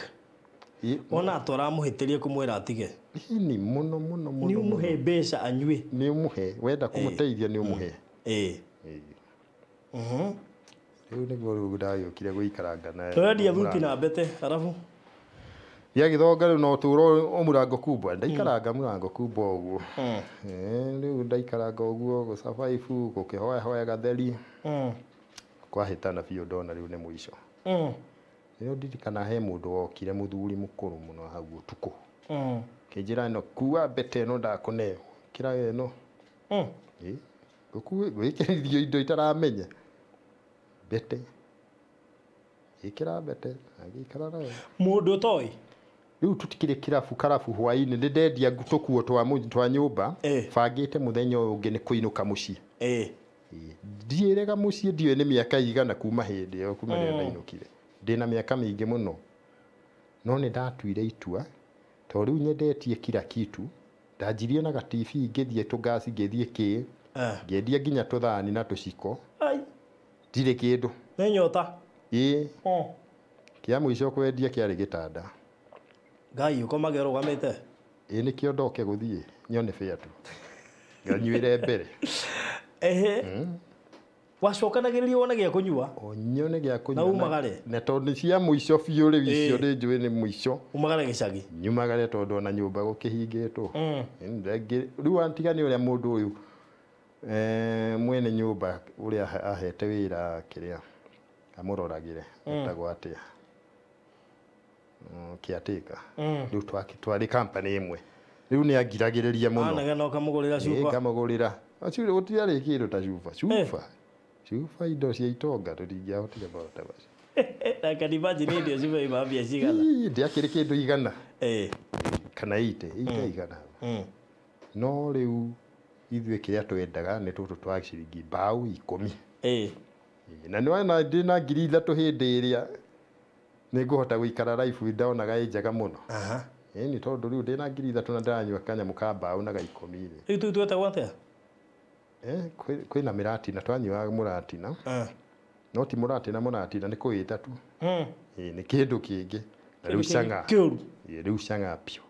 Ona atwaramũhĩtĩrie kũmwĩra atige. Ĩni mũno. Nĩ ũmũhe mbeca anyue. Nĩ ũmũhe wenda kũmũteithia nĩ ũmũhe. Rĩu nĩguo rĩu ndagĩũkire gũikaranga na. Twendia thuti na mbete arabu. Gĩagĩthonga rĩu no tũrwo Mũrango kubwa. Ndaikaranga Mũrango kubwa ũguo. Rĩu ndaikaranga ũguo gũsurvive gũkĩhoya gatheri. Kwahĩtana biũ ndona rĩu nĩ mũico. Rĩu ndirikana he mũndũ wokire mũthuri mũkũrũ mũno hau ũtukũ. Kĩnjĩra ĩno kuua mbete ĩno ndakũneo. Kĩra ĩno. Gwĩkĩrithio indo itaramenya. Mbete. Gĩkĩra mbete. Agĩikara nayo. Mũndũ toĩ. Rĩu tũtikĩrĩ karabu hwaĩ-inĩ nĩ ndendia tũkuo twa nyũmba. Bangĩte mũthenya ũyũ ũngĩ nĩ kũinũka mũciĩ. Ndiĩrega mũciĩ ndiũĩ nĩ mĩaka igana kuma hĩndĩ ĩyo kuma rĩrĩa ndainũkire. Ndĩna mĩaka mĩingĩ mũno. No nĩ ndatuire itua tondũ rĩu nyendetie kila kitu. Ndanjirie na ga-TV ngĩthiĩ tũgasi ngĩthiĩ kĩ. Ngĩendia nginya tũthani na tũciko. Ndirĩ kĩndũ. Nĩ nyota. kia mwisho kwendia kiarĩ gĩtanda Ngai ukomagera ugamite. ĩ nĩkĩo ndoke gũthiĩ nyone fare tu nganyuĩre mbere Wacokanagĩrĩria wone gĩa kũnyua o nyone gĩa kũnyua na umagare na tondũ cia mũico biũ rĩu icio nĩ njũĩ nĩ mũico umagare gĩcagi nyumagare tondũ ona nyũmba gũkĩhingĩtwo rĩu antigani ũrĩa mũndũ ũyũ mwene nyũmba ũrĩa ahete wĩra kĩrĩa amũroragĩre etagwo atĩa kĩatĩka rĩu twarĩ company ĩmwe rĩu nĩ angiragĩrĩria mũno anagena ũkamũgũrĩra cuba ngamũgũrĩra acio gũtiarĩ kĩndũ ta cuba indo cia itonga tũtingĩahotire maũndũ macio na can imagine ndio cuba imambia cigana ndiakĩrĩ kĩndũ igana kana igana no rĩu ithuĩ kĩrĩa twendaga nĩ tũtũ twa ciringi mbaũ 10 na nĩ wona ndĩna 3,000 hĩndĩ ĩrĩa nĩ ngũhota gũikara life ndaonaga ĩ njega mũno nĩ tondũ rĩu ndĩna 3,000 na ndĩranyua kanyamũ ka mbaũ na 10 rĩu tu twetagwo atĩa kwĩna mĩratina twanyuaga mũratina no ti mũratina nĩ kũĩta tu nĩ kĩndũ kĩngĩ na rĩu canga rĩu canga piũ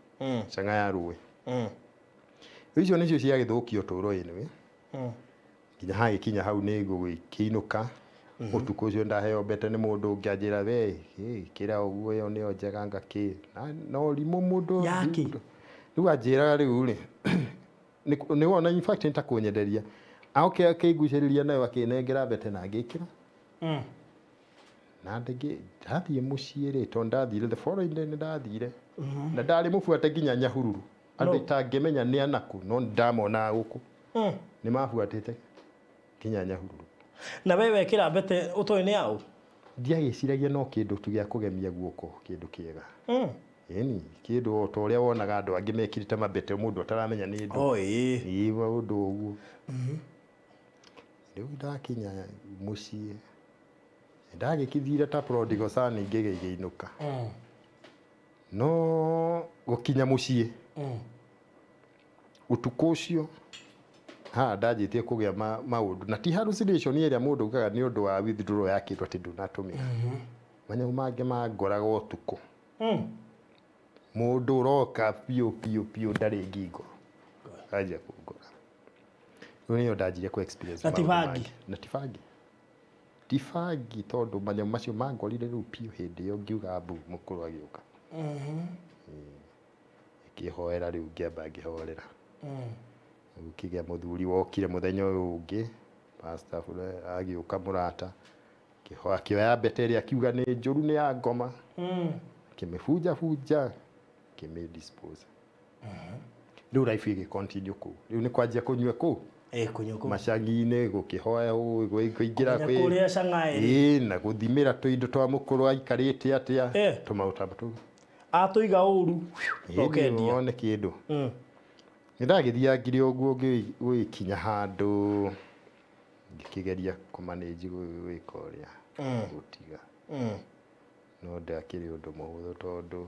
canga ya rũĩ icio nĩcio ciagĩthũkia ũtũũro-inĩ nginya hagĩkinya hau nĩ ngũgĩkĩinũka ũtukũ ũcio ndaheo mbete nĩ mũndũ ũngĩ anjĩra we kĩra ũguo ĩyo nĩyo njega ngakĩ no rimũ mũndũ rĩu anjĩraga rĩu rĩ nĩ wona in fact nĩtakũnyenderia aoke akĩigucĩrĩria nayo akĩnengera mbete na ngĩkĩra na ndathiĩ mũciĩ rĩ tondũ ndathire the following day nĩ ndathire na ndarĩ mũbuate nginya Nyahururu andũ itangĩmenya nĩ anaku no ndamonaga gũkũ nĩ mabuatĩte nginya Nyahururu na wewe wekĩra mbete ũtoĩ nĩ yaũ ndiagĩciragia no kĩndũ tu gĩa kũgemia guoko kĩndũ kĩega eni kĩndũ o ta ũrĩa wonaga andũ angĩ mekĩrĩte mabete mũndũ ataramenya nĩ ndũ ũndũ ũguo rĩu ndakinya mũciĩ ndagĩkithire ta prodigal son ngĩgĩinũka no gũkinya mũciĩ ũtukũ ũcio ndanjĩtie kũgĩa maũndũ na ti hallucination ĩrĩa mũndũ ugaga nĩ ũndũ wa withdrawal ya kĩndũ atĩ ndũnatũmĩra manyamũ mangĩ mangoraga ũtukũ mũndũ ũroka piũ ndarĩ ngingo anjia kũngora rĩu nĩyo ndanjire kũ experience na tibangi tondũ manyamũ macio mangorire rĩu piũ hĩndĩ ĩyo ngiuga mbu mũkũrũ agĩũka ngĩhoera rĩu ngĩamba ngĩhorera ũkĩgĩa mũthuri wokire mũthenya ũyũ ũngĩ pastor agĩũka mũrata akĩoya mbete ĩrĩa akiuga nĩ njũru nĩ ya ngoma akĩmĩbunja akĩmĩdispose rĩu life ĩgĩcontinue kũu rĩu nĩ kwanjia kũnyua kũu macagi-inĩ gũkĩhoya kũingĩra na gũthimĩra tũindo twa mũkũrũ aikarĩte atĩa tũmaũta tũu atũiga ũru wone kĩndũ nĩndagĩthiaga ngirĩ ũguo gũgĩkinya handũ ngĩkĩgeria kũmanĩnji gwĩka ũrĩa gũtiga no ndakĩrĩ ũndũ mũhũthũ tondũ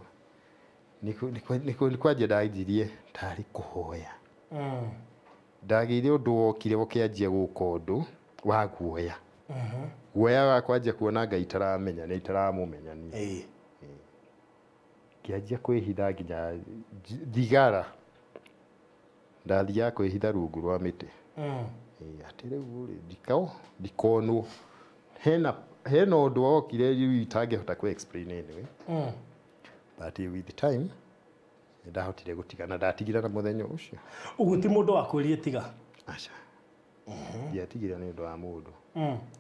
nĩ kwanjia ndanjirie tarĩ kũhoya ndagĩire ũndũ wokire ũkĩanjia gũka ũndũ wa guoya guoya wa kwanjia kuona Ngai itaramenya nĩ itaramũmenya niĩ kĩanjia kwĩhitha nginya thigara ndathiaga kwĩhitha rungu rwa mĩtĩ atĩ rĩu ndikonwo hena ũndũ wokire rĩu itangĩhota kũ explain anyway but with time ndahotire gũtigana ndatigire na mũthenya ũcio ũguo ti mũndũ wakwĩrire tiga aca ndiatigire nĩ ũndũ wa mũndũ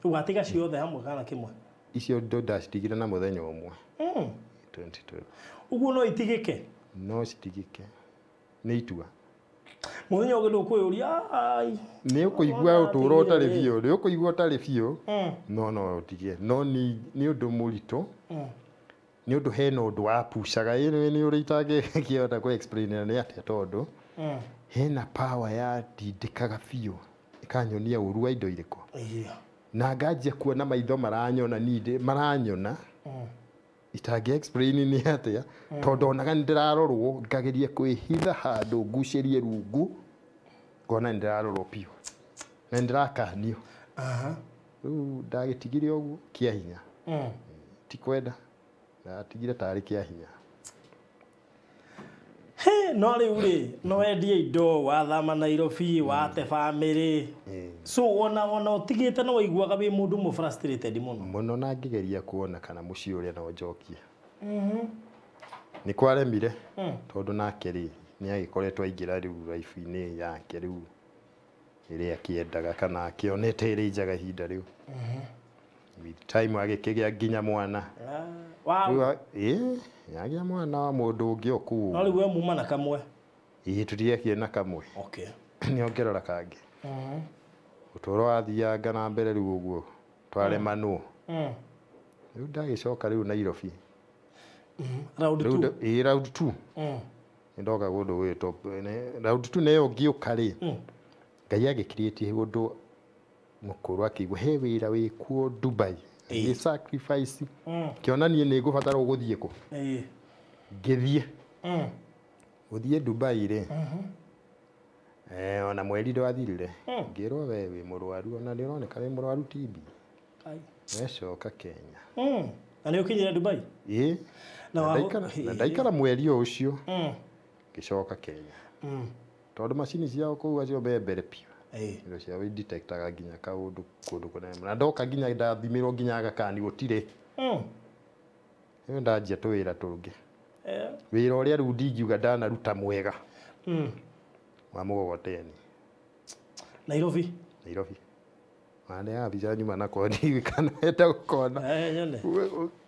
ũgatiga ciothe hamwe kana kĩmwe icio ndacitigire na mũthenya ũmwe 2012 ũguo no itigĩke no citigĩke nĩ itua mũthenya ũngĩ ndũkwĩyũria nĩ ũkũigua ũtũũro ũtarĩ biũ no ũtige no nĩ ũndũ mũritũ nĩ ũndũ hena ũndũ wapucaga nĩ ũrĩa itangĩkĩhota kũ explain nĩ atĩa tondũ hena power ya ndindĩkaga biũ ikanyonia ũru wa indo irĩkũ na nganjia kuona maitho maranyona itangĩ explain nĩ atĩa tondũ onaga nĩndĩrarorwo ngageria kwĩhitha handũ ngucĩrie rungu ngona nĩndĩrarorwo piũ na nĩndĩrakanio rĩu ndagĩtigire ũguo kĩa hinya ti kwenda na tigire tarĩ kĩa hinya. He no rĩu rĩ no endie indo wathama Nairobi wate family so ona ũtigĩte no waiguaga wĩ mũndũ mũ frustrated mũno na ngĩgeria kuona kana mũciĩ ũrĩa no njokie nĩ kwaremire tondũ nake rĩ nĩ agĩkoretwo aingĩra rĩu life-inĩ yake rĩu ĩrĩa akĩendaga kana akĩonete ĩrĩ njaga ihinda rĩu with time agĩkĩgĩa nginya mwana yagĩa mwana wa mũndũ ũngĩ okuo no rĩu we muma na kamwe tũtiekire na kamwe okay nĩongerera kangĩ ũtũũro wathianga na mbere rĩu ũguo twaremanwo rĩu ndagĩcoka rĩu Nairobi round 2 round 2 ndoka gũndũ gwĩtwo round 2 nayo ngĩũka rĩ Ngai agĩcreate ũndũ mũkũrũ akĩigua he wĩra wĩkuo Dubai gĩ sacrifice kĩonanie nĩ ngũbatara gũthiĩ kũ ngĩthiĩ gũthiĩ Dubai rĩ ona mweri ndwathirire ngĩrwo we wĩ mũrwaru ona nĩũroneka wĩ mũrwaru TB wecoka Kenya na nĩ ũkinyire Dubai na ndaikara mweri ũcio ngĩcoka Kenya tondũ macini ciao kũu acio mbere piũ indo ciao detectaga nginya kaũndũ kũndũ kũnene na ndoka nginya ndathimirwo nginya agakani gũtirĩ ndanjia tũwĩra tũngĩ wĩra ũrĩa rĩu ndingiuga ndanaruta mwega wa mũgogoteni Nairobi ya visa nyuma na kodi kana eta gũkona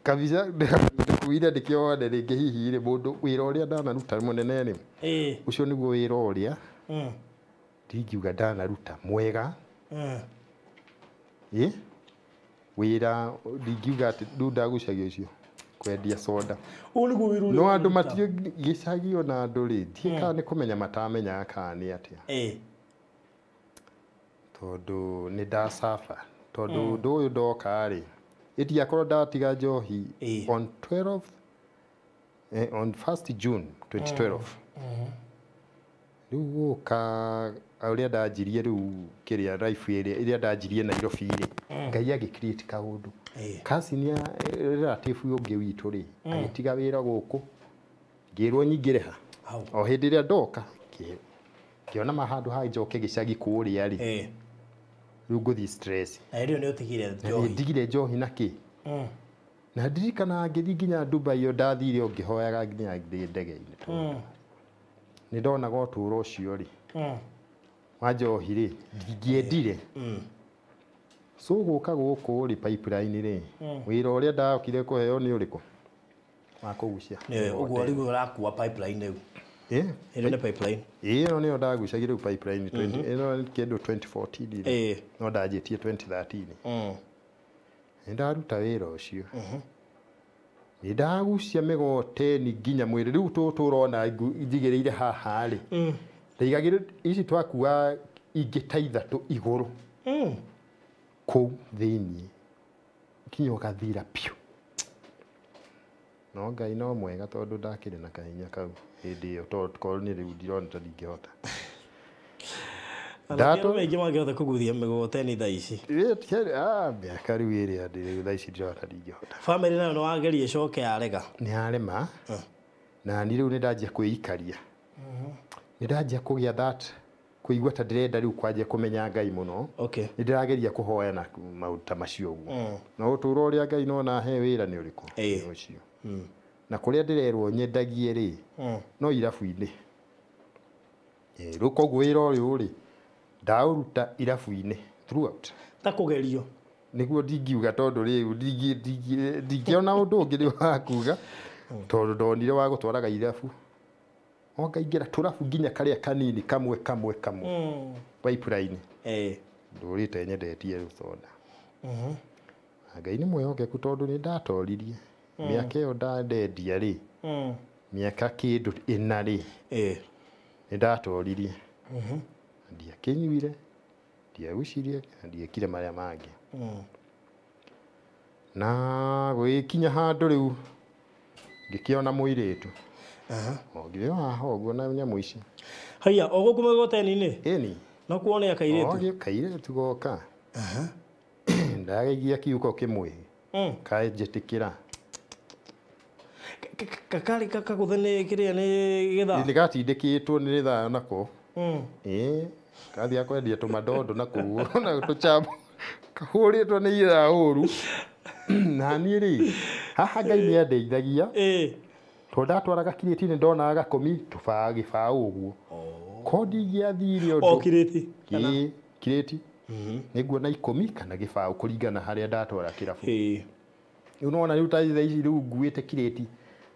kabisa ndikuire ndĩkĩone rĩngĩ hihi rĩ mũndũ wĩra ũrĩa ndanaruta mũnene nĩ ũcio nĩguo wĩra ũrĩa ndingiuga ndanaruta mwega wĩra ndingiuga atĩ rĩu ndagucagio ũcio kwendia soda no andũ matirĩ gĩcagi ona andũ rĩ ndiĩ kana nĩ kũmenya matamenyaga kana nĩ atĩa tondũ nĩ ndacafa tondũ ũndũ ũyũ ndoka rĩ ĩtiakorwo ndatiga njohi on 1st June 2012 rĩu gũka ũrĩa ndanjirie rĩu kĩrĩa life ĩrĩa ndanjirie Nairobi rĩ Ngai agĩcreate kaũndũ cousin ya relative ũngĩ witũ rĩ agĩtiga wĩra gũkũ ngĩrwo nyingĩre ha o hĩndĩ ĩrĩa ndoka kĩona mahandũ ha njoke gĩcagi kũrĩa rĩ rĩu ngũthiĩ stress rĩu nĩ ũtigire ndigire njohi na kĩ na ndirikana ngĩthiĩ nginya Dubai ndathire ngĩhoyaga nginya ndege-inĩ nĩ ndonaga ũtũũro ũcio rĩ wa njohi rĩ ndingĩendire so gũka gũkũ rĩ pipeline rĩ wĩra ũrĩa ndakire kũheo nĩ ũrĩkũ wa kũgucia ũguo rĩu ũrakua pipeline rĩu ĩno nĩ pipeline ĩno nĩyo ndagucagia rĩu pipeline 20 ĩno kĩndũ 2014 no ndanjĩtie 2013 nĩ ndaruta wĩra ũcio nĩ ndagucia mĩgogoteni nginya mwĩrĩ rĩu tũrona njigĩrĩire haha rĩ ndaigagĩrĩra ici twakua ingĩ ta ithatũ igũrũ kũu thĩinĩ kinya ũgathira piũ no Ngai no mwega tondũ ndakĩrĩ na kahinya kau hĩndĩ ĩyo tondũ nĩ rĩu ndirona ta ndingĩhota Ndato maingĩ mangĩhota kũguthia mĩgogoteni thaa ici mĩaka rĩu ĩrĩa ndĩ rĩu thaa ici ndirona ndingĩhota family nayo nĩ wageria ĩcoke yarega nĩ yarema na niĩ rĩu nĩ ndanjia kwĩikaria nĩ ndanjia kũgĩa that kũigua ta ndĩrenda rĩu kwanjia kũmenya Ngai mũno nĩ ndĩrageria kũhoya na maũndũ ta macio ũguo na ũtũũro ũrĩa Ngai no nahe wĩra nĩ ũrĩkũ ũcio na kũrĩa ndĩrerwo nyendagie rĩ no irabu-inĩ rĩu koguo wĩra ũyũ rĩ ndaũruta irabu-inĩ throughout ta kũgerio nĩguo ndingiuga tondũ rĩu ndingĩona ũndũ ũngĩ nĩ wa kuga tondũ ndonire wa gũtwaraga irabu o ngaingĩra tũrabu nginya karĩa kanini kamwe pipeline ndũrĩte nyendetie rĩu soda Ngai nĩ mwĩhokeku tondũ nĩ ndatoririe mĩaka ĩyo ndandendia rĩ mĩaka kĩndũ ĩna rĩ nĩ ndatoririe ndiakĩnyuire ndiagucirie ndiekire marĩa mangĩ na gwĩkinya handũ rĩu ngĩkĩona mũirĩtu ngire haha ũguo na nyamũ ici haiya o gũkũ mĩgogoteni-inĩ ĩni no kuone akairĩtu kairĩtu goka ndagaigia kiuko kĩmwe kanjĩtĩkĩra kakari kakagũthene kĩrĩa nĩ gĩthaa. Nĩ gatindĩkĩtwo nĩ thaa nako. Kathi akwendia tũmadondo na kũu na tũcambu kahũrĩtwo nĩ ithaa ũru. Na niĩ rĩ, haha Ngai nĩ andeithagia. Tondũ ndatwaraga kirĩti nĩ ndonaga gakũmi gĩbaũ ũguo. Ko ndingĩathire ũndũ. O kirĩti? Kirĩti. Nĩguona 10 kana gĩbaũ kũringana harĩa ndatwara kĩrabu. Rĩu nona rĩu ta thaa ici rĩu nguĩte kirĩti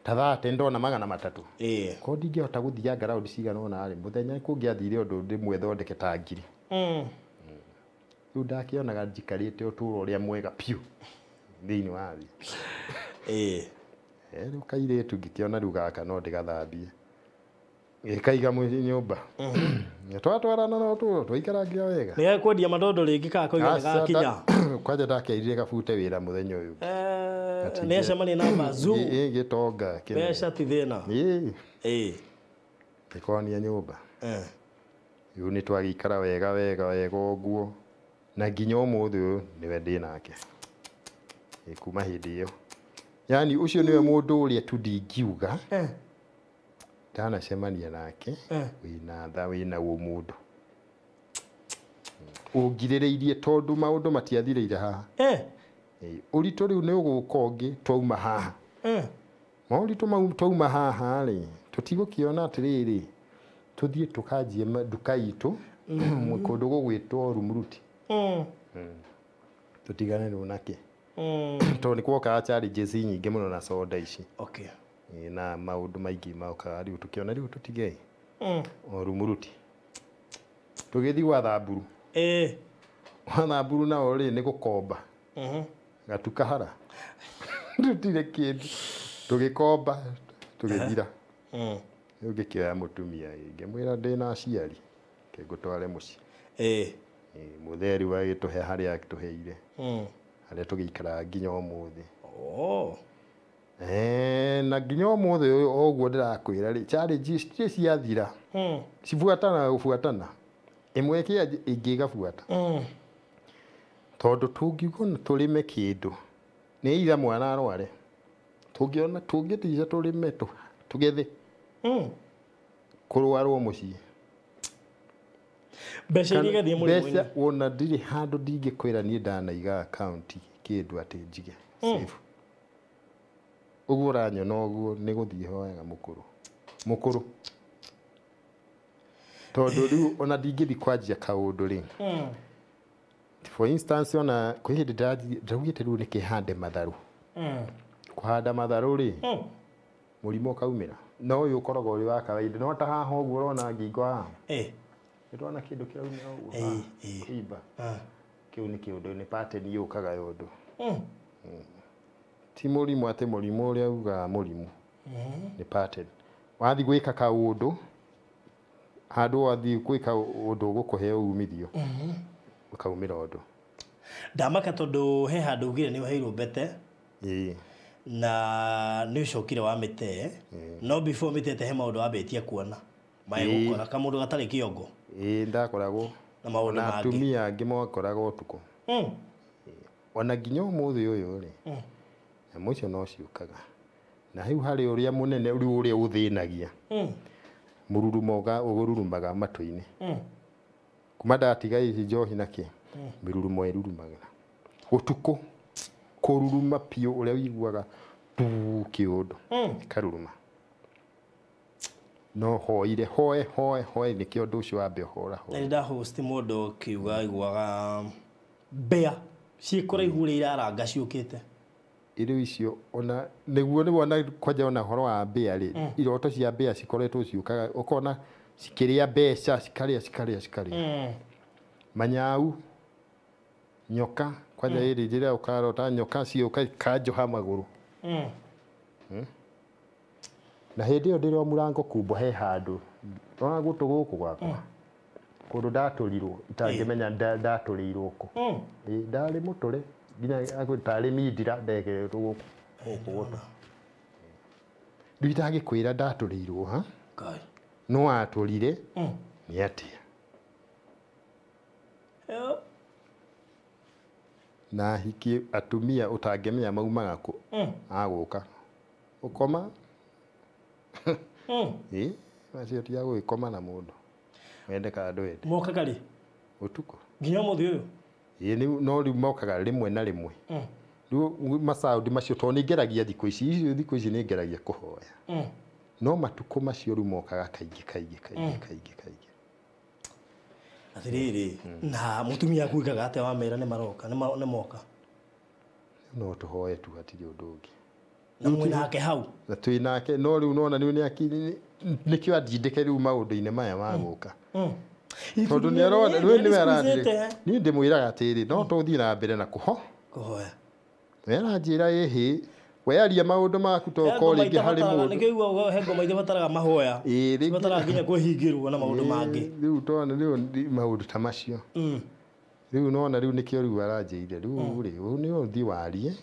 ta 30 ndona 300. Ko ndingĩhota gũthianga ground cigana ona rĩ mũthenya kũngĩathire ũndũ ndĩmwe thondeke ta ngiri. Rĩu ndakĩonaga njikarĩte ũtũũro ũrĩa mwega piũ thĩinĩ wa thĩ. Rĩu kairĩtu ngĩkĩona rĩu gaka no ndĩgathambie. Gĩkaiga nyũmba. Twatwarana no twaikarangia wega. Nĩ kwendia madondo rĩngĩ kana kũiga gakinya. Kwanja ndakĩairire gabute wĩra mũthenya ũyũ. Nĩ acemania na Bazuu. Gĩtonga. Mbeca ti thĩna. Gĩkonia nyũmba. Rĩu nĩ twagĩikara wega ũguo. Na nginya ũmũthĩ ũyũ nĩwe ndĩ nake. Kuma hĩndĩ ĩyo. Yani ũcio nĩwe mũndũ ũrĩa tu ndingiuga. Ndanacemania nake wĩna tha wĩna ũmũndũ. Ũngirĩrĩirie tondũ maũndũ matiathirĩire haha. Ũritũ rĩu nĩ ũgũka ũngĩ twauma haha. Maũritũ twauma haha rĩ tũtigũkĩona atĩrĩrĩ tũthiĩ tũkanjie nduka itũ kũndũ gũgwĩtwo Rumuruti. Tũtigane rĩu nake. Tondũ nĩ kuokaga challenges nyingĩ mũno na soda ici. Na maũndũ maingĩ maukaga rĩu tũkĩona rĩu tũtige. Rumuruti. Tũgĩthiĩ gwa Thamburu. Gwa Thamburu nao rĩ nĩ gũkomba. Gatuka hara. Tũtire kĩndũ. Tũgĩkomba tũgĩthira. Rĩu ngĩkĩoya mũtumia ngĩmwĩra ndĩna aciari ngũtware mũciĩ. Mũtheri wagĩtũhe harĩa agĩtũheire. Harĩa tũgĩikara nginya ũmũthĩ. Na nginya ũmũthĩ ũguo ndĩrakwĩra rĩ challenges ici ciathira. Cibuatana. Ĩmwe ĩngĩ ĩgabuata. Tondũ tũngiuga tũrĩme kĩndũ nĩ itha mwana arware. Tũngĩona tũngĩtiga tũrĩme tũgethe. Kũrwarwo mũciĩ. Mbeca iria igathiĩ mũrĩmo-inĩ. Mbeca ona ndirĩ handũ ndingĩkwĩra niĩ ndanaiga account kĩndũ atĩ njige save. Ũguo ũranyona ũguo nĩ gũthiĩ hoyaga mũkũrũ. Tondũ rĩu ona ndingĩthiĩ kwanjia kaũndũ rĩ. For instance ona kwĩ hĩndĩ ndaugĩte rĩu nĩkĩhande matharũ. Kũhanda matharũ rĩ mũrimũ ũkaumĩra. No ũyũ ũkoragwo ũrĩ wa kawaida. No ta haha ũguo ũrona ngingo haha. Nĩtwona kĩndũ kĩraumĩra ũguo. Kĩimba. Kĩu nĩ kĩũndũ nĩ pattern yũkaga yũndũ. Ti mũrimũ atĩ mũrimũ ũrĩa ugaga mũrimũ. Nĩ pattern. Wathiĩ gwĩka kaũndũ handũ wathiĩ gwĩka ũndũ ũgũkũhe umithio. Ũkaumĩra ũndũ. Ndamaka tondũ he handũ ugire nĩ ũheirwo mbete. Na nĩ ũcokire wa mĩtee. No before mĩtee he maũndũ wambĩtie kuona. Magũkora kamũndũ gatarĩ kĩongo. Ndakoragwo. Na maũndũ mangĩ. Atumia angĩ makoraga ũtukũ. Ona nginya ũmũthĩ ũyũ rĩ. Nyamũ icio no ciũkaga. Na rĩu harĩ ũrĩa mũnene rĩu ũrĩa ũthĩnagia. Mũrurumo ũrurumaga matũ-inĩ. Kuma ndatiga ici njohi nake. Mĩrurumo ĩrurumaga. Ũtukũ kũruruma piũ ũrĩa wĩiguaga tu kĩũndũ. Karuruma. No hoire hoe nĩkĩo ũndũ ũcio wambe hora. Nĩ ndahost mũndũ kiuga aiguaga mbea ciĩkũraihu ũrĩa iraranga ciũkĩte. Irio icio ona nĩguo nĩ wona kwanja ona horo wa mbea rĩ iroto cia mbea cikoretwo ciũkaga ukona cikĩrĩa mbeca cikarĩa. Manyau nyoka kwanja hĩndĩ ĩrĩa ũkarota nyoka ciũka ikanjoha magũrũ. Na hĩndĩ ĩyo ndĩrĩ o mũrango kumbo he handũ ona gũtũ gũkũ gwakwa kũndũ ndatũrirwo itangĩmenya ndatũrĩirwo kũ. Ndarĩ mũtũre nginya tarĩ mindira ndegeretwo gũkũ gũtũ. Rĩu itangĩkwĩra ndatũrĩirwo ha no atũrire nĩ atĩa. Na hiki atumia utangĩmenya maumaga kũ agũka ukoma macio tia gwikoma na mundu wende ka ndwende mokaga ri utuko nginya muthi uyu ni no riu mokaga rimwe na rimwe riu masaudi macio to ni ngeragia thikũ ici ni ngeragia kuhoya no matuko macio riu mokaga kaingĩ athiriri na mutumia kuikaga ate wa mera ni maroka ni moka no tuhoye tu hatiri undu ungi na mwinake hau na twinake no riu nona riu ni akini nikio andindike riu maundu-ini maya maguka tondu ni arona riu ni werandire ni ndimwiraga atiri no tuthii na mbere na kuhoya weranjira ehi wearia maundu maku to koringi hari mundu nikigua he ngoma bataraga mahoya bataraga nginya kwihingirwo na maundu mangi riu tona riu maundu ta macio riu nona riu nikio riu aranjire riu ni uthi warie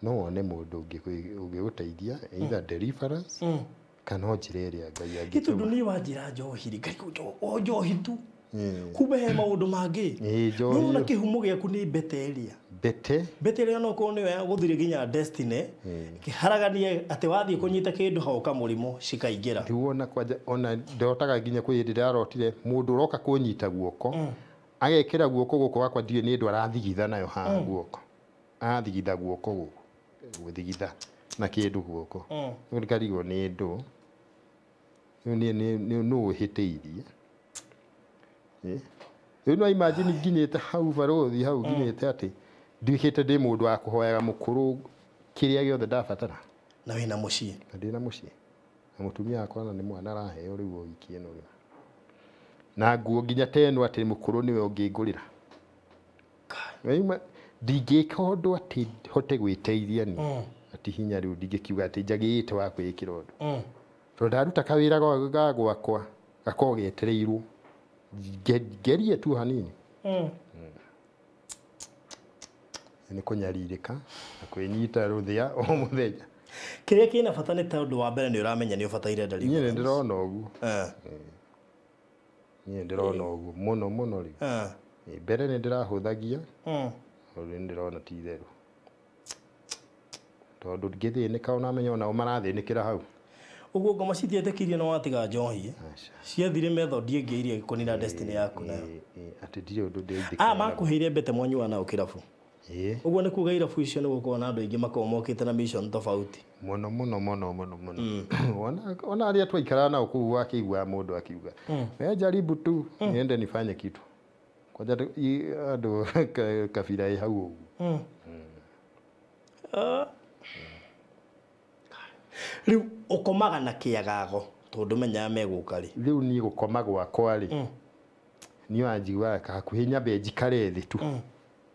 no one mundu ungiguteithia either deliverance kana njira iria Ngai angi kitu dunia wanjira njohiri ngai njohi tu kumbe he maundu mangi no na kihumo giaku ni beteria beteria no ko ni we guthire nginya destiny kiharaganie ati wathie kunyita kindu hauka murimo cikaingira ndiwona kwanja ona ndotaga nginya kwi hindi ndarotire mundu uroka kunyita guoko agekira guoko guko wakwa ndio ni ndu arathigitha nayo ha guoko athigitha guoko guko guthigitha na kindu guoko ngarigwo ni ndu ni no hiteirie no imagine nginyete hau barothi hau nginyete ati ndikite ndi mundu wa kuhoyaga mukuru kiria giothe ndabatara na wina mucii ndina mucii na mutumia akwa ni mwana araheo riu wiki ino na nguo nginya teno ati mukuru niwe ungingurira ndingika undu ati hote gwiteithia ni ati hinya riu ndingikiuga ati njagite wa kwikira undu to ndaruta kawira gwakwa gakogetereirwo gerie tu hanini ni kunyaririka na kwinyita ruthia o muthenya kiria kina bata ni tondu wa mbere ni uramenya ni ubataire ndari ni ndirona uguo ni ndirona uguo muno ri mbere ni ndirahuthagia uri ndirona ti theru tondu ngithinika ona menya ona marathinikira hau uguo ngoma citietekirie no watiga njohi ciathire method ingi iria ikonina destiny yaku na ati ndio undu ndithika makuheire mbete mwanyu na ukirabu uguo ni kuga irabu icio ni gukorwo na andu aingi makomokite na mission tofauti muno ona aria twaikara na ukuu wake igwa mundu akiuga we jaribu tu niende nifanye kitu kwanza andu kabila hau riu ukomaga na kiagago tondu menya meguka ri riu ni gukoma gwakwa ri ni wanjigwa hakuhi nyambe njikare thi tu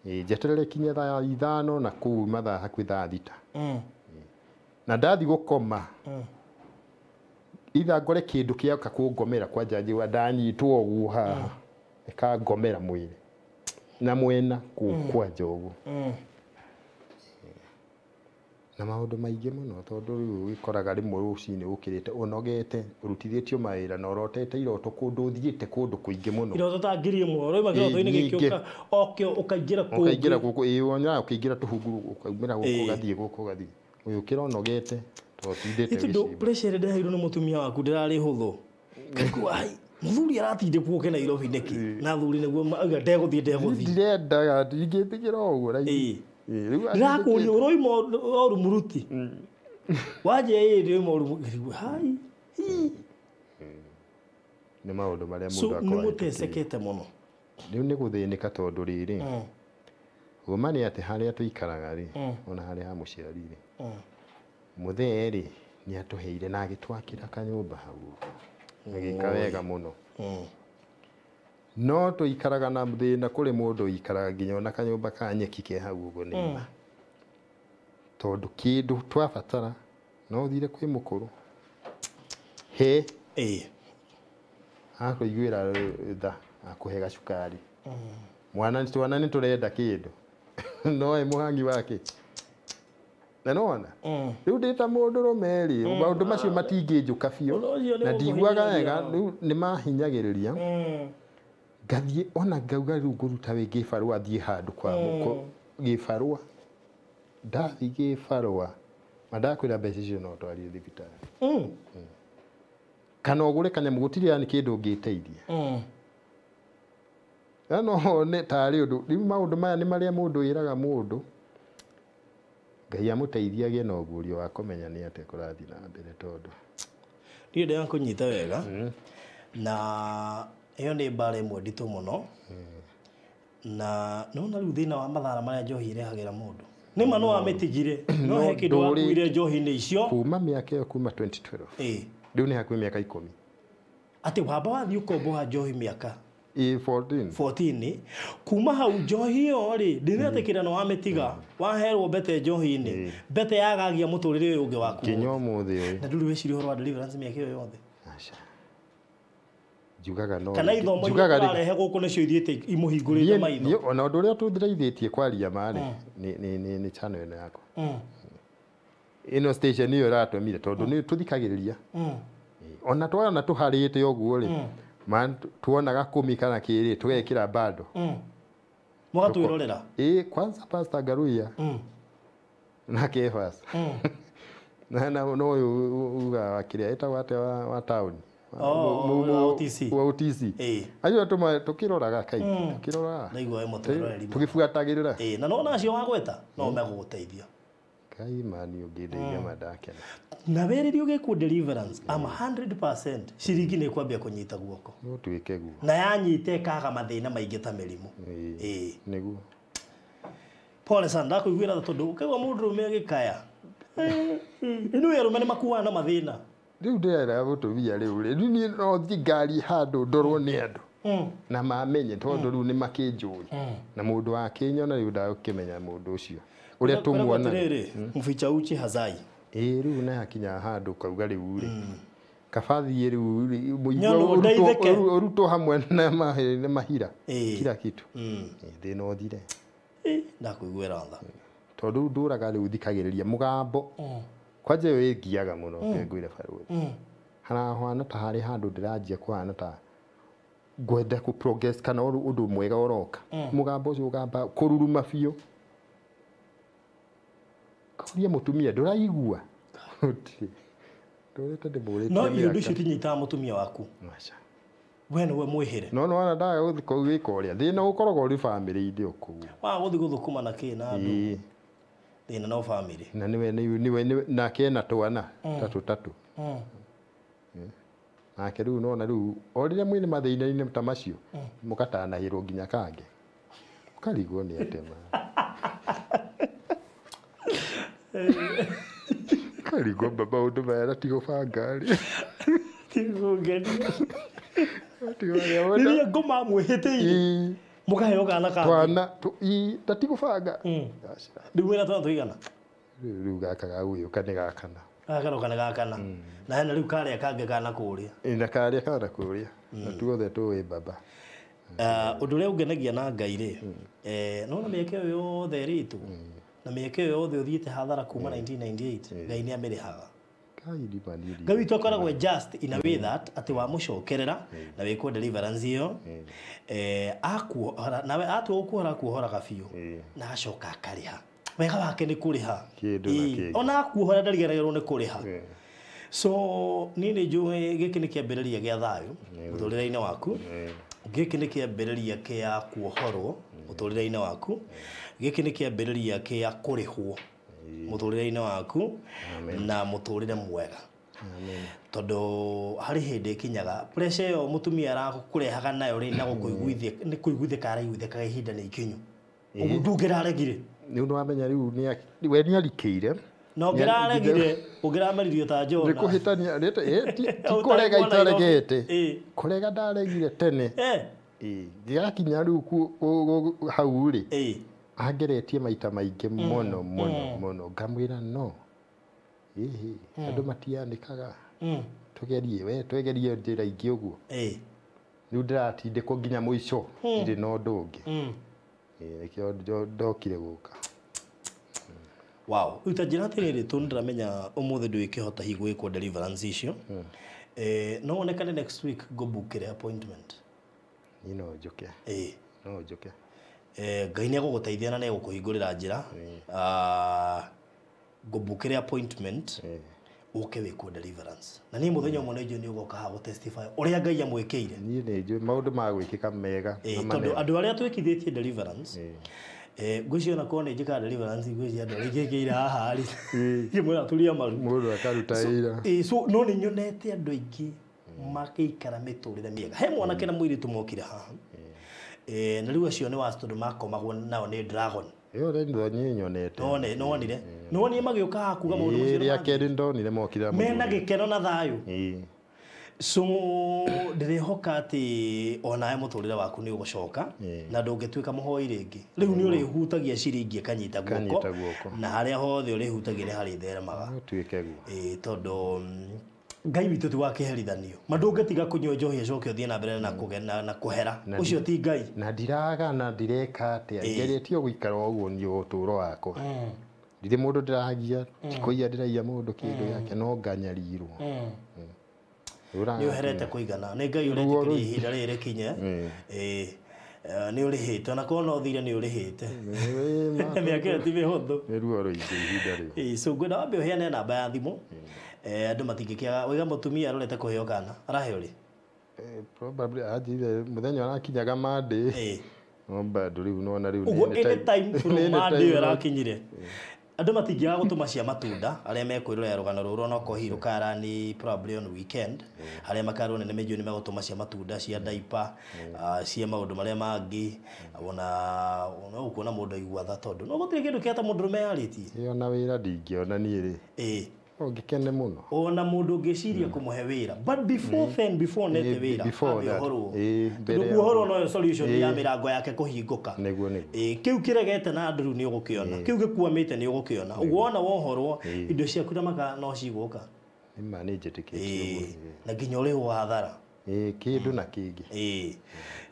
njeterere kinya thaa 5 na kuu mathaa hakuhi thaa 6 na ndathi gukoma itha ngore kindu kiauka kungomera kwanja njigwa ndanyitwo uguo haha ikangomera mwiri na mwena kwanja uguo na maundu maingi muno tondu riu wikoraga rimwe rucini ukirite unogete urutithitio mawira na urotete iroto kundu thiite kundu kuingi muno iroto ta ngiri imwe roima kiroto-ini gikiuka okio ukaingira guku iwonya ukaingira tuhunguru ukaumira guku gathie uyu kironogete totithite itundo pressure ndeheirwo ni mutumia waku ndirari huthu ngikuwa hai muthuri aratindikwo ke Nairobi neki na thuri niguo auga ndeguthie ndirenda ndingitigira uguo ndirakuria uroima oru muruti waje ndirima oru hai ni maundu maria mundu akora ni mutesekete muno riu ni guthinika tondu riri uma ni ati haria tuikaraga ri ona haria ha muciari ri muthee ri ni atuheire na agitwakira kanyumba hau agika wega muno no tuikaraga na thina kuri mundu ikaraga nginya na kanyumba ka nyeki ke hau uguo ni tondu kindu twabatara no thire kwi mukuru he akuiguira tha akuhe gacukari mwana ni turenda kindu no muhangi wake na nona riu ndita mundu rumeri maundu macio matinginjuka biu na ndiguaga wega riu ni mahinyagiriria ngathie ona ngauga riu nguruta we gibarua thie handu kwa muko gibarua ndathi gibarua Madakwira mbeca icio no twarie thibitarĩ. Kana ũgũre kanyamũ gũtirĩ yani kĩndũ ũngĩteithia. No ne tarĩ ũndũ rĩu maũndũ maya nĩ marĩa mũndũ wĩraga mũndũ Ngai amũteithiagie na ũguũrio wa kũmenya nĩ atĩa kũrathiĩ na mbere tondũ niĩ ndĩ kũnyita wega na ĩyo nĩ mbara ĩmwe nditũ mũno na no na rĩu thĩna wa mathara marĩa njohi ĩrehagĩra mũndũ nĩ ma no amĩtigire no he kĩndũ wakuire njohi-inĩ icio kuma mĩaka ĩyo kuma 2012 rĩu nĩ hakuhĩ mĩaka 10 atĩ wamba wathiĩ ũkomboa njohi mĩaka 14 kuma hau njohi ĩyo rĩ ndĩretĩkĩra no wamĩtiga waherwo mbete njohi-inĩ mbete yagagia mũtũrĩre ũyũ ũngĩ waku nginya ũmũthĩ ũyũ na ndũrĩ weciria ũhoro wa deliverance mĩaka ĩyo yothe njugaga no kana ithomo irarehe gũkũ nĩcio ithiĩte imũhingũrĩte maitho ona ũndũ ũrĩa tũthiraithĩtie kwaria marĩ nĩ channel ĩno yakwa ĩno station ĩyo ĩratũmire tondũ nĩ tũthikagĩrĩria ona twana tũharĩte ũguo rĩ man tuonaga kumi kana kĩrĩ tugekĩra bado mũgatwĩrorera kwanza pastor Garuya na Kefas na no uga wakĩrĩa etagwo atĩa wa town wa OTC ayo tukiroraga kaingĩ tukirora ndaigua mũtũroreri tugibuatagĩrĩra na no nacio wagweta no megũgũteithia Kai mani ũngĩndeithia madakena na werĩrio gĩkũ deliverance am 100% ciringi nĩ kwambia kũnyita guoko no twĩke guo na yanyite kaga mathĩna maingĩ ta mĩrimũ nĩguo pole sana ndakuiguĩra tondũ ũkaigua mũndũ rũme gĩkaya ino ya rũme nĩ makuaga na mathĩna rĩu ndĩrera gũtũbia rĩu niĩ no thiĩ ngari handũ ndorwo nĩ andũ na mamenye tondũ rĩu nĩ makĩnjũĩ na mũndũ wa Kenya rĩu ndagũkĩmenya mũndũ ũcio ũrĩa tumuona mficha uchi hazai rĩu na hakinya handũ kauga rĩu rĩ kabathi rĩu mũigua ũrutwo hamwe na mahira kila kitu thĩna ũthire ndakuiguĩra tha tondũ ndũraga rĩu thikagĩrĩria mũgambo kwanja wĩngiaga mũno ngwĩre barũthi harahana ta harĩ handũ ndĩranjia kũhana ta ngwenda ku progress kana ũndũ mwega ũroka mũgambo ũcio ũgamba kũruruma biũ kauria mũtumia ndũraigua ndũrĩte ndĩmũrĩte no indo icio tinyitaga mũtumia waku we nĩwe mwĩhĩre no wana ndaga gũthiĩ gwĩka ũrĩa thĩna ũkoragwo ũrĩ family-inĩ ũkũu gũthiĩ gũthũkũma na kĩ na andũ thĩna no family na niwe nake ena twana tatũ nake rĩu nona rĩu o rĩrĩa mwĩnĩ mathĩna-inĩ ta macio mũkatanahĩrwo nginya kange ũkarigwo nĩ atema karigwo baba ũndũ maya tigũbanga rĩ tigũngenia rĩrĩa ngoma mwĩhĩtĩire mũkaheo kana twana tatigũbanga rĩu wĩna twana tũigana rĩu gaka gagũgĩũka nĩ gakana garoka nĩ gakana na hena rĩu karĩa kangĩ kana kũrĩa na karĩa kana kũrĩa na tuothe tũĩ baba ũndũ ũrĩa ũngenagia na Ngai rĩ nona mĩaka ĩyo yothe ĩritũ na mĩaka ĩyo yothe ũthiĩte hathara kuma 1998 Ngai nĩ amĩrĩhaga Ngai witũ akoragwo just in a way that atĩ wamũcokerera na wĩkwo deliverance ĩyo nawe atua ũkuohora kuohoraga biũ na acoka akarĩha wega wake nĩ kũrĩha ona akuohora ndariganagĩrwo nĩ kũrĩha so niĩ nĩ njũĩ gĩkĩ nĩ kĩambĩrĩria gĩa thayũ mũtũrĩre-inĩ waku gĩkĩ nĩ kĩambĩrĩria kĩa kuohorwo mũtũrĩre-inĩ waku gĩkĩ nĩ kĩambĩrĩria kĩa kũrĩhwo mũtũrĩre-inĩ waku na mũtũrĩre mwega tondũ harĩ hĩndĩ ĩkinyaga pressure ĩyo mũtumia arakũrehaga nayo rĩ na gũkũiguithia nĩ kũiguithĩka araiguithĩkaga ihinda nĩ ikinyu ũguo ndũngĩraregire nĩ wamenya rĩu we nĩ arikĩire na ũngĩraregire ũngĩrameririo ta Jona nĩ kũhĩtania ti kũrega itaregete kũrega ndaregire tene gĩgakinya rĩu hau rĩ angeretie maita maingĩ mũno ngamwĩra no andũ matianĩkaga twegerie njĩra ingĩ ũguo rĩu ndĩratindĩkwo nginya mũico ndirĩ na ũndũ ũngĩ nĩkĩo ndokire gũka wow rĩu ta njĩra atĩrĩrĩ tondũ ndĩramenya ũmũthĩ ndũĩkĩhota hihi gwĩkwo deliverance icio no wonekane next week ngũbukĩre appointment no njoke no njoke Ngai nĩ egũgũteithia na nĩ egũkũhingũrĩra njĩra ngũbukĩre appointment uke wĩkwo deliverance na niĩ mũthenya ũmwe nĩ njũĩ nĩ ũgoka ha gũtestify ũrĩa Ngai amwĩkĩire niĩ nĩ njũĩ maũndũ ma gwĩkĩka mega tondũ andũ arĩa twĩkithĩtie deliverance ngwĩciria ona korwo nĩ njĩkaga deliverance ngwĩciria andũ arĩa ingĩkĩire haha rĩ ngĩmwĩra turia maru mũndũ akaruta ira so no nĩ nyonete andũ aingĩ makĩikara mĩtũrĩre mĩega he mwanake na mũirĩtu mokire haha na rĩu acio nĩ wastũndũ makomagwo nao nĩ dragon yo rĩndo nyonyonete nonire nonire magĩũka kuga maũndũ macio rĩa kerĩ ndonire mokira mena gĩkeno na thayũ so ndĩrehoka atĩ onawe mũtũrĩre waku nĩ ũgũcoka na ndũngĩtuĩka mũhoi rĩngĩ rĩu nĩ ũrĩhutagia ciringi akanyita guoko na harĩa hothe ũrĩhutagia nĩ harĩ theremaga tuĩke guo tondũ Ngai witũ ti wa kĩherithanio mandũngĩtiga kũnyua njohi acoke ũthiĩ na mbere na kũhera ũcio ti Ngai na ndiraga na ndireka atĩa ngeretie gũikara ũguo ni ũtũro wakwa ndirĩ mũndũ ndĩragia tikũiya ndĩraiya mũndũ kĩndũ yake no nganyarirwo nĩ ũherete kũigana nĩ Ngai ũretĩkĩria ihinda rĩrĩ kinye nĩ ũrĩhĩte na korwo no thire nĩ ũrĩhĩte mĩaka ĩyo ti mĩhũthũ nĩ ruo rũingĩ ihinda rĩu so ngwenda wambe ũheane namba ya thimũ andũ matingĩkĩaga wĩga mũtumia arorete kũheo kana araheo rĩ probably ajire muthenya arakinyaga Monday no bado rĩu no na rĩu nĩ anytime from Monday arakinyire andũ matingĩaga gũtũma cia matunda arĩa mekwĩrorera rũgano rũrũ no kohirũkara ni probably on weekend arĩa makarwo nene mĩjũ nĩ megũtũma cia matunda cia diaper cia maũndũ marĩa mangĩ ona no kuona mũndũ aigua tha tondũ no gũtirĩ kĩndũ kĩa ta mũndũ rũmearĩtie ona wĩra ndingĩona niĩ rĩ ngikene muno ona mũndũ ngĩciria kũmũhe wĩra but before nete wĩra ndugu horo no solution ya mĩrango yake kũhingũka nĩguo kĩu kĩregete na andũ nĩ ũgũkĩona kĩu gĩkuamĩte nĩ ũgũkĩona wona wohorwo indo ciaku na maka no cigũka nĩ manage tikĩtio na nginya ũrĩhwo hathara kĩndũ na kĩngĩ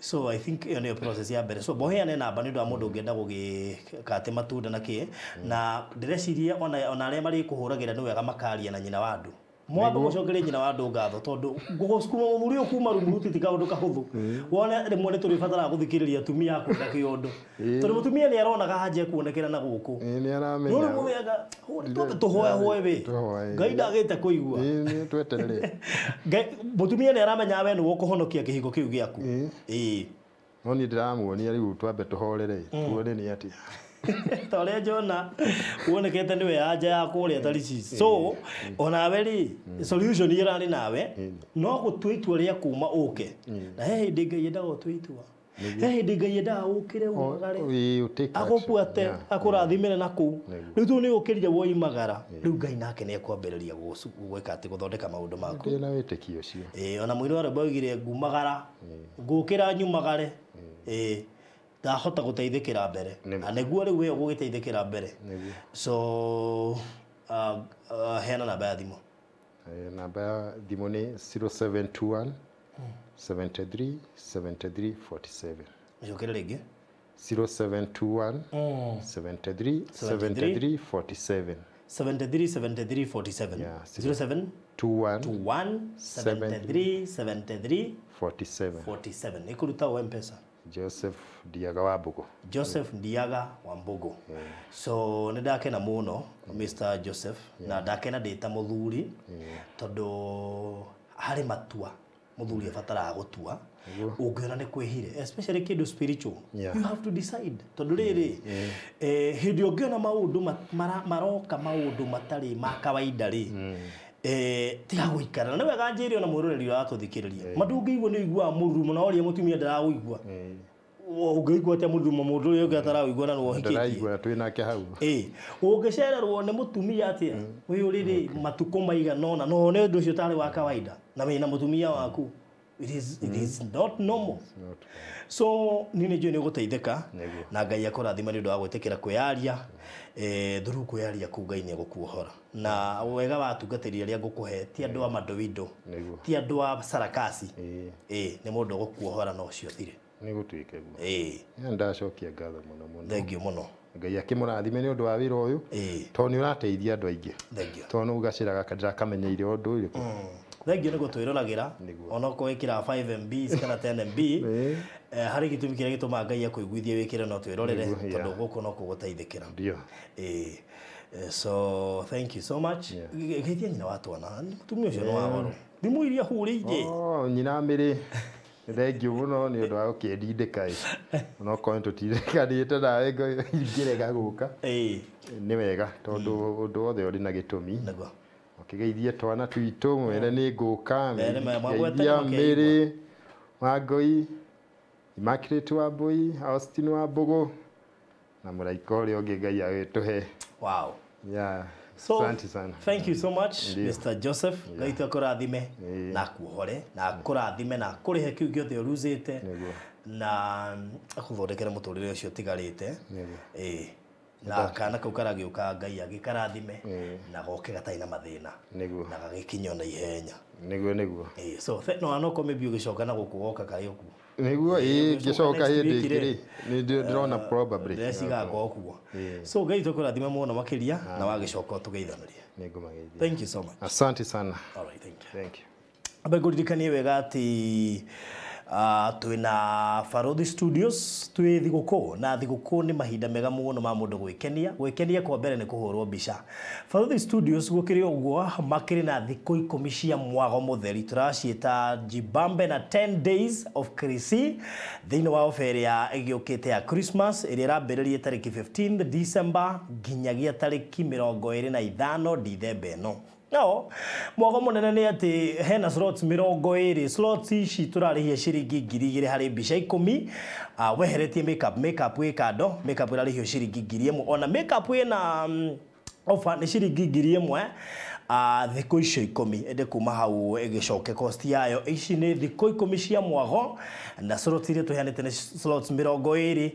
so I think iyo nĩyo process ya mbere so boheane namba nĩ ũndũ wa mũndũ ũngĩenda gũgĩkate matunda na kĩ na ndĩreciria ona arĩa marĩ kũhũragĩra nĩ wega makaria na nyina wa andũ mwamba gũcokeria nyina wa andũ ngatho tondũ gũcukuma mũthuri ũyũ kuma rumu ti kaũndũ kahũthũ wone rĩmwe nĩ tũrĩbataraga gũthikĩrĩria atumia akũ na kĩondo tondũ mũtumia nĩ aronaga hanja kuonekera na gũkũ nĩ aramenya nĩ mũthega tũhoe we Ngai ndagĩte kũigua nĩ tweterere mũtumia nĩ aramenya we nĩ ũkũhonokia kĩhiko kĩu gĩaku no niĩ ndĩramuonia rĩu twambe tũhorere tuone nĩ atĩa tore Jona wonekete niwe anja ya kũrĩa tarici so onawe rĩ solution ĩrarĩ nawe no gũtwĩtua rĩa kuma ũke na he hĩndĩ Ngai endaga ũtwĩtua he hĩndĩ Ngai endaga ũkĩre umagare agũbuate akũrathimĩre na kũu rĩu tu nĩ ũkĩrire woimagara rĩu Ngai nake nĩ ekwambĩrĩria gwĩka atĩ gũthondeka maũndũ maku ndĩna wĩtĩkio ũcio ona mũirũ wa oigire ngumagara ngũkĩra nyumagare ndahota gũteithĩkĩra mbere anĩguo rĩu wĩyo gũgĩteithĩkĩra mbere so heana namba ya thimũ namba ya thimũ nĩ 0721 73 73 47 icokere rĩngĩ 0721 73 73 47 73 47 07 21 73 73 47 ikuruta wa M-Pesa Joseph Ndiaga wa Mbugu Joseph Ndiaga wa Mbugu so nĩ ndakena mũno Mr Joseph na ndakena ndĩta mũthuri tondũ harĩ matua mũthuri abataraga gũtua ũngĩona nĩ kwĩhire especially kĩndũ spiritual you have to decide tondũ rĩrĩ hĩndĩ ũngĩona maũndũ maroka maũndũ matarĩ ma kawaida rĩ tiga gũikara nĩ wega njĩrĩ ona mũroreri wa tũthikĩrĩria mandũngĩigua nĩ igua mũrurumo na oria mũtumia ndaragũigua ũngĩigua atĩa mũrurumo mũndũ ũrĩa ũngĩ ataragũigua na wohikĩtie ndaraigua twĩ nake hau ũngĩcererwo nĩ mũtumia atĩa ũyũ rĩrĩ matukũ maigana ũna no nĩ ũndũ ũcio tarĩ wa kawaida na wĩna mũtumia waku it is not normal so nini njũĩ nĩ ũgũteithĩka na Ngai akũrathima nĩ ũndũ wa gwĩtĩkĩra kwĩyaria through kwĩyaria kũu Ngai nĩ egũkuohora na wega wa atungatĩri arĩa ngũkũhe ti andũ a madoido ti andũ a sarakasi nĩ mũndũ ũgũkuohora na ũcio thire nĩ gũtuĩke guo ndacokia ngatho mũno mũno thengio mũno Ngai akĩmũrathime nĩ ũndũ wa wĩra ũyũ tondũ nĩ ũrateithia andũ aingĩ tondũ nĩ ũgacĩraga ndĩrakamenyeire ũndũ ũyũ thengio nĩ gũtwĩroragĩra ona ũkorwo wĩkĩra 5MB kana 10MB harĩ gĩtũmi kĩrĩa gĩtũmaga Ngai akũiguithie wĩkĩre no twĩrorere tondũ gũkũ no kũgũteithĩkĩra So thank you so much. Geithia nyina watwana mutumia ucio no wagoro thimu iria hurĩire nyina mĩrĩ thengiũ mũno nĩ ũndũ wa gũkĩndindĩka no koe tũtindikanĩte nawe ingĩrega gũka nĩ wega tondũ ũndũ wothe ũrĩ na gĩtũmi ũkĩgeithie twana twitũ mwene nĩ ngũka geithia Mĩrĩ Wangũi Immaculate Wambui Austin Wambũgũ na mũraika ũrĩa ũngĩ Ngai agĩtũhe. Wow. Yeah. So, thank you so much, Mr. Joseph. Ngai akũrathime na kuohore na akũrathime na akũrĩhe kĩu gĩothe ũruzĩte na akũthondekere mũtũrĩre ũcio ũtigarĩte. Na kana kau karagĩũka Ngai agĩkarathime na goke gatarĩ na mathĩna na gagĩkinyo na ihenya. Nĩguo. So no maybe ũgĩcoka na gũkũ goka karĩ ũguo. Nĩguo ngĩcoka hĩndĩ ĩngĩ nĩ ndĩrona probably ndĩreciga okuo. So Ngai tũkũrathime mũno makĩria na wagĩcoka tũgeithanĩrie. Nĩngũmageithia. Thank you so much. Asante sana. All right, thank you. Thank you. Abegũririkanie wega atĩ twina Farodhi Studios twĩ thigũkũ na thigũkũ nĩ mahinda mega mũno ma mũndũ gwĩkenia kwa mbere nĩ kũhũrwo mbica. Farodhi Studios gũkĩrĩ ũguo makĩrĩ na thikũ 10 cia mwago mũtheri tũraciĩta Jibambe na 10 days of Krisi thĩinĩ wa ofere ya ĩgĩũkĩte ya Christmas ĩrĩa ĩrambĩrĩria tarĩki 15 December nginyagia tarĩki 25 December ĩno. No, mwago mũnene nĩ atĩ hena slots 20 slots ici tũrarĩhia ciringi 2000 harĩ mbica 10 weheretie makeup wĩ kando makeup ĩrarĩhio ciringi 1000 ona makeup ĩna offer nĩ ciringi 1000 thikũ icio 10 ende kuma hau ĩgĩcoke cost yayo ici nĩ thikũ 10 cia mwago na slots iria tũheanĩte nĩ slots 20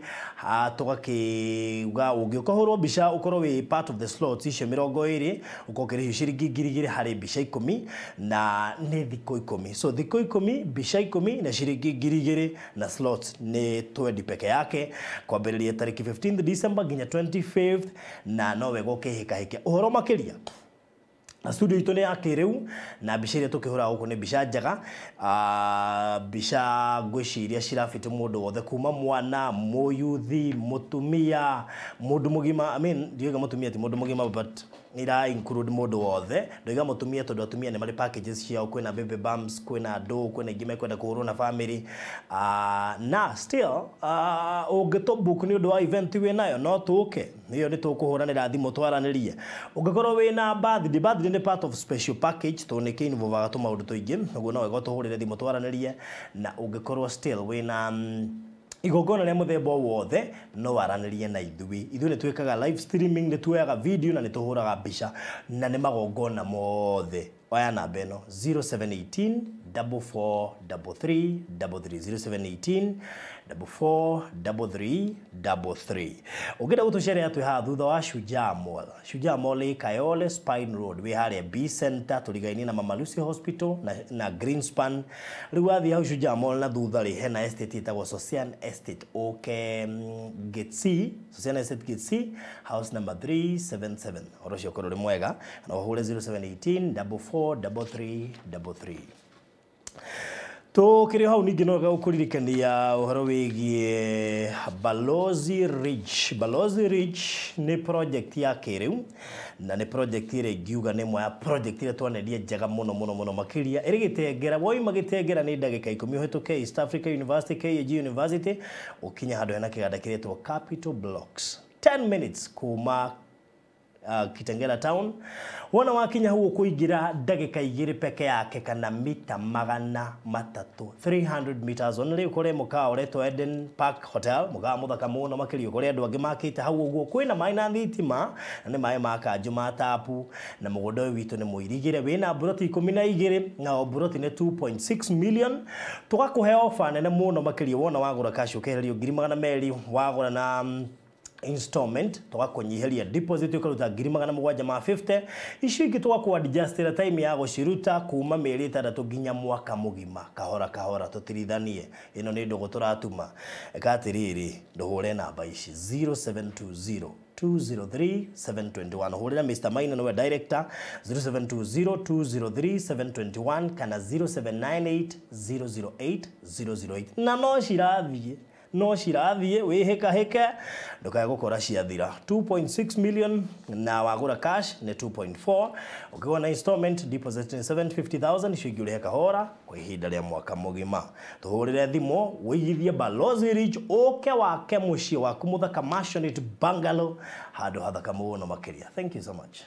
tũgakĩuga ũngĩũkahũrwo mbica ũkorwo wĩ part of the slots icio 20 ũkokĩrĩhio ciringi 2000 harĩ mbica 10 na nĩ thikũ 10 so thikũ 10 mbica 10 na ciringi 2000 na slots nĩ 20 peke yake kwambĩrĩria tarĩki 15 December nginya 25th na no wega ũkĩhĩkahĩkia ũhoro makĩria. Studio itũ nĩ ya kĩrĩu na mbica iria tũkĩhũra gũkũ nĩ mbica njega mbica ngwĩciria cirabĩte mũndũ wothe kuma mwana mũyuthi mũtumia mũndũ mũgima ndiuga mũtumia ti mũndũ mũgima but nira include mũndũ wothe ndoiga mũtumia tondũ atumia nĩ marĩ packages ciao kwĩna baby bumps kwĩna ndũ kwĩna ingĩ mekwenda kũhũrwo na family na still ũngĩtobook nĩ ũndũ wa event wĩ nayo no tũke nĩyo nĩ tũkũhũranĩra thimũ twaranĩrie ũngĩkorwo wĩna birthday nĩ part of special package tũnĩkĩ involve tũmaũndũ tũingĩ ũguo no wega tũhũrĩre thimũ twaranĩrie na ũngĩkorwo still wĩna igongona rĩa mũthemba wothe no waranĩrie na ithuĩ nĩ twĩkaga live streaming nĩ tuoyaga video na nĩ tũhũraga mbica na nĩ magongona mothe oya namba ĩno 0718 4433 0718 4433 ũngĩenda gũtũcerera twĩ haha thutha wa Shujaa Mall ĩ Kayole Spine Road wĩ harĩa B Center tũrigainie na Mama Lucy Hospital na Greenspan rĩu wathiĩ hau Shujaa Mall na thutha rĩ hena estate ĩtagwo Social Estate Gate C Social Estate Gate C house number 377 ũhoro ũcio ũkorwo ũrĩ mwega na ũhũre 0718 4433 Tũkĩrĩ hau ningĩ no gũkũririkania ũhoro wĩgiĩ Balozi Ridge. Balozi Ridge nĩ project ya kĩrĩu na nĩ project ĩrĩa ingiuga nĩ ĩmwe ya project ĩrĩa twanendia njega mũno makĩria ĩrĩ Gĩtengera woima Gĩtengera nĩ ndagĩka 10 ũhĩtũke East Africa University KAG University ũkinya handũ hena kĩganda kĩretwo Capital Blocks 10 minutes kuma Kitengela town wona wakinya hau kuingira ndagika 2 peke yake kana mita 300 meters only ukore muka uretwo Eden Park Hotel muga muthaka muno makĩria ukore andũ angĩ makĩte hau ũguo kwĩna maĩ na thitima na nĩ maĩ ma kanjũ ma tapu na mũgũnda ũyũ witũ nĩ mũirigĩre wĩna buroti 12 na buroti nĩ 2.6 million tũgakũhe offer nene muno makĩria wona wagũra cash ũkeherio 200,000 wagũra na installment tũgakũnyiheria deposit ũkaruta 750 icio ingĩ tũgakũ-adjustĩra time ya gũciruta kuma mĩeri 3 nginya mwaka mũgima kahora tũtirithanie ĩno nĩ ndũgũ tũratuma eka atĩrĩrĩ ndũhũre namba ici 0720 203 721 hurira Mr. Maina no director 0720 203 721 kana 0798 008 008 na no cirathiĩ no cirathie wihika hike ndukae gukora ciathira 2.6 million na wagura cash ni 2.4 ukiwa na installment deposit ni 750,000 shigure kahora kwa ihinda rĩa mwaka mugima tuhurire thimo wigithie Balozi Ridge oke wake muciĩ waku muthaka Mansionette Bungalow handu hathaka muno makiria. Thank you so much.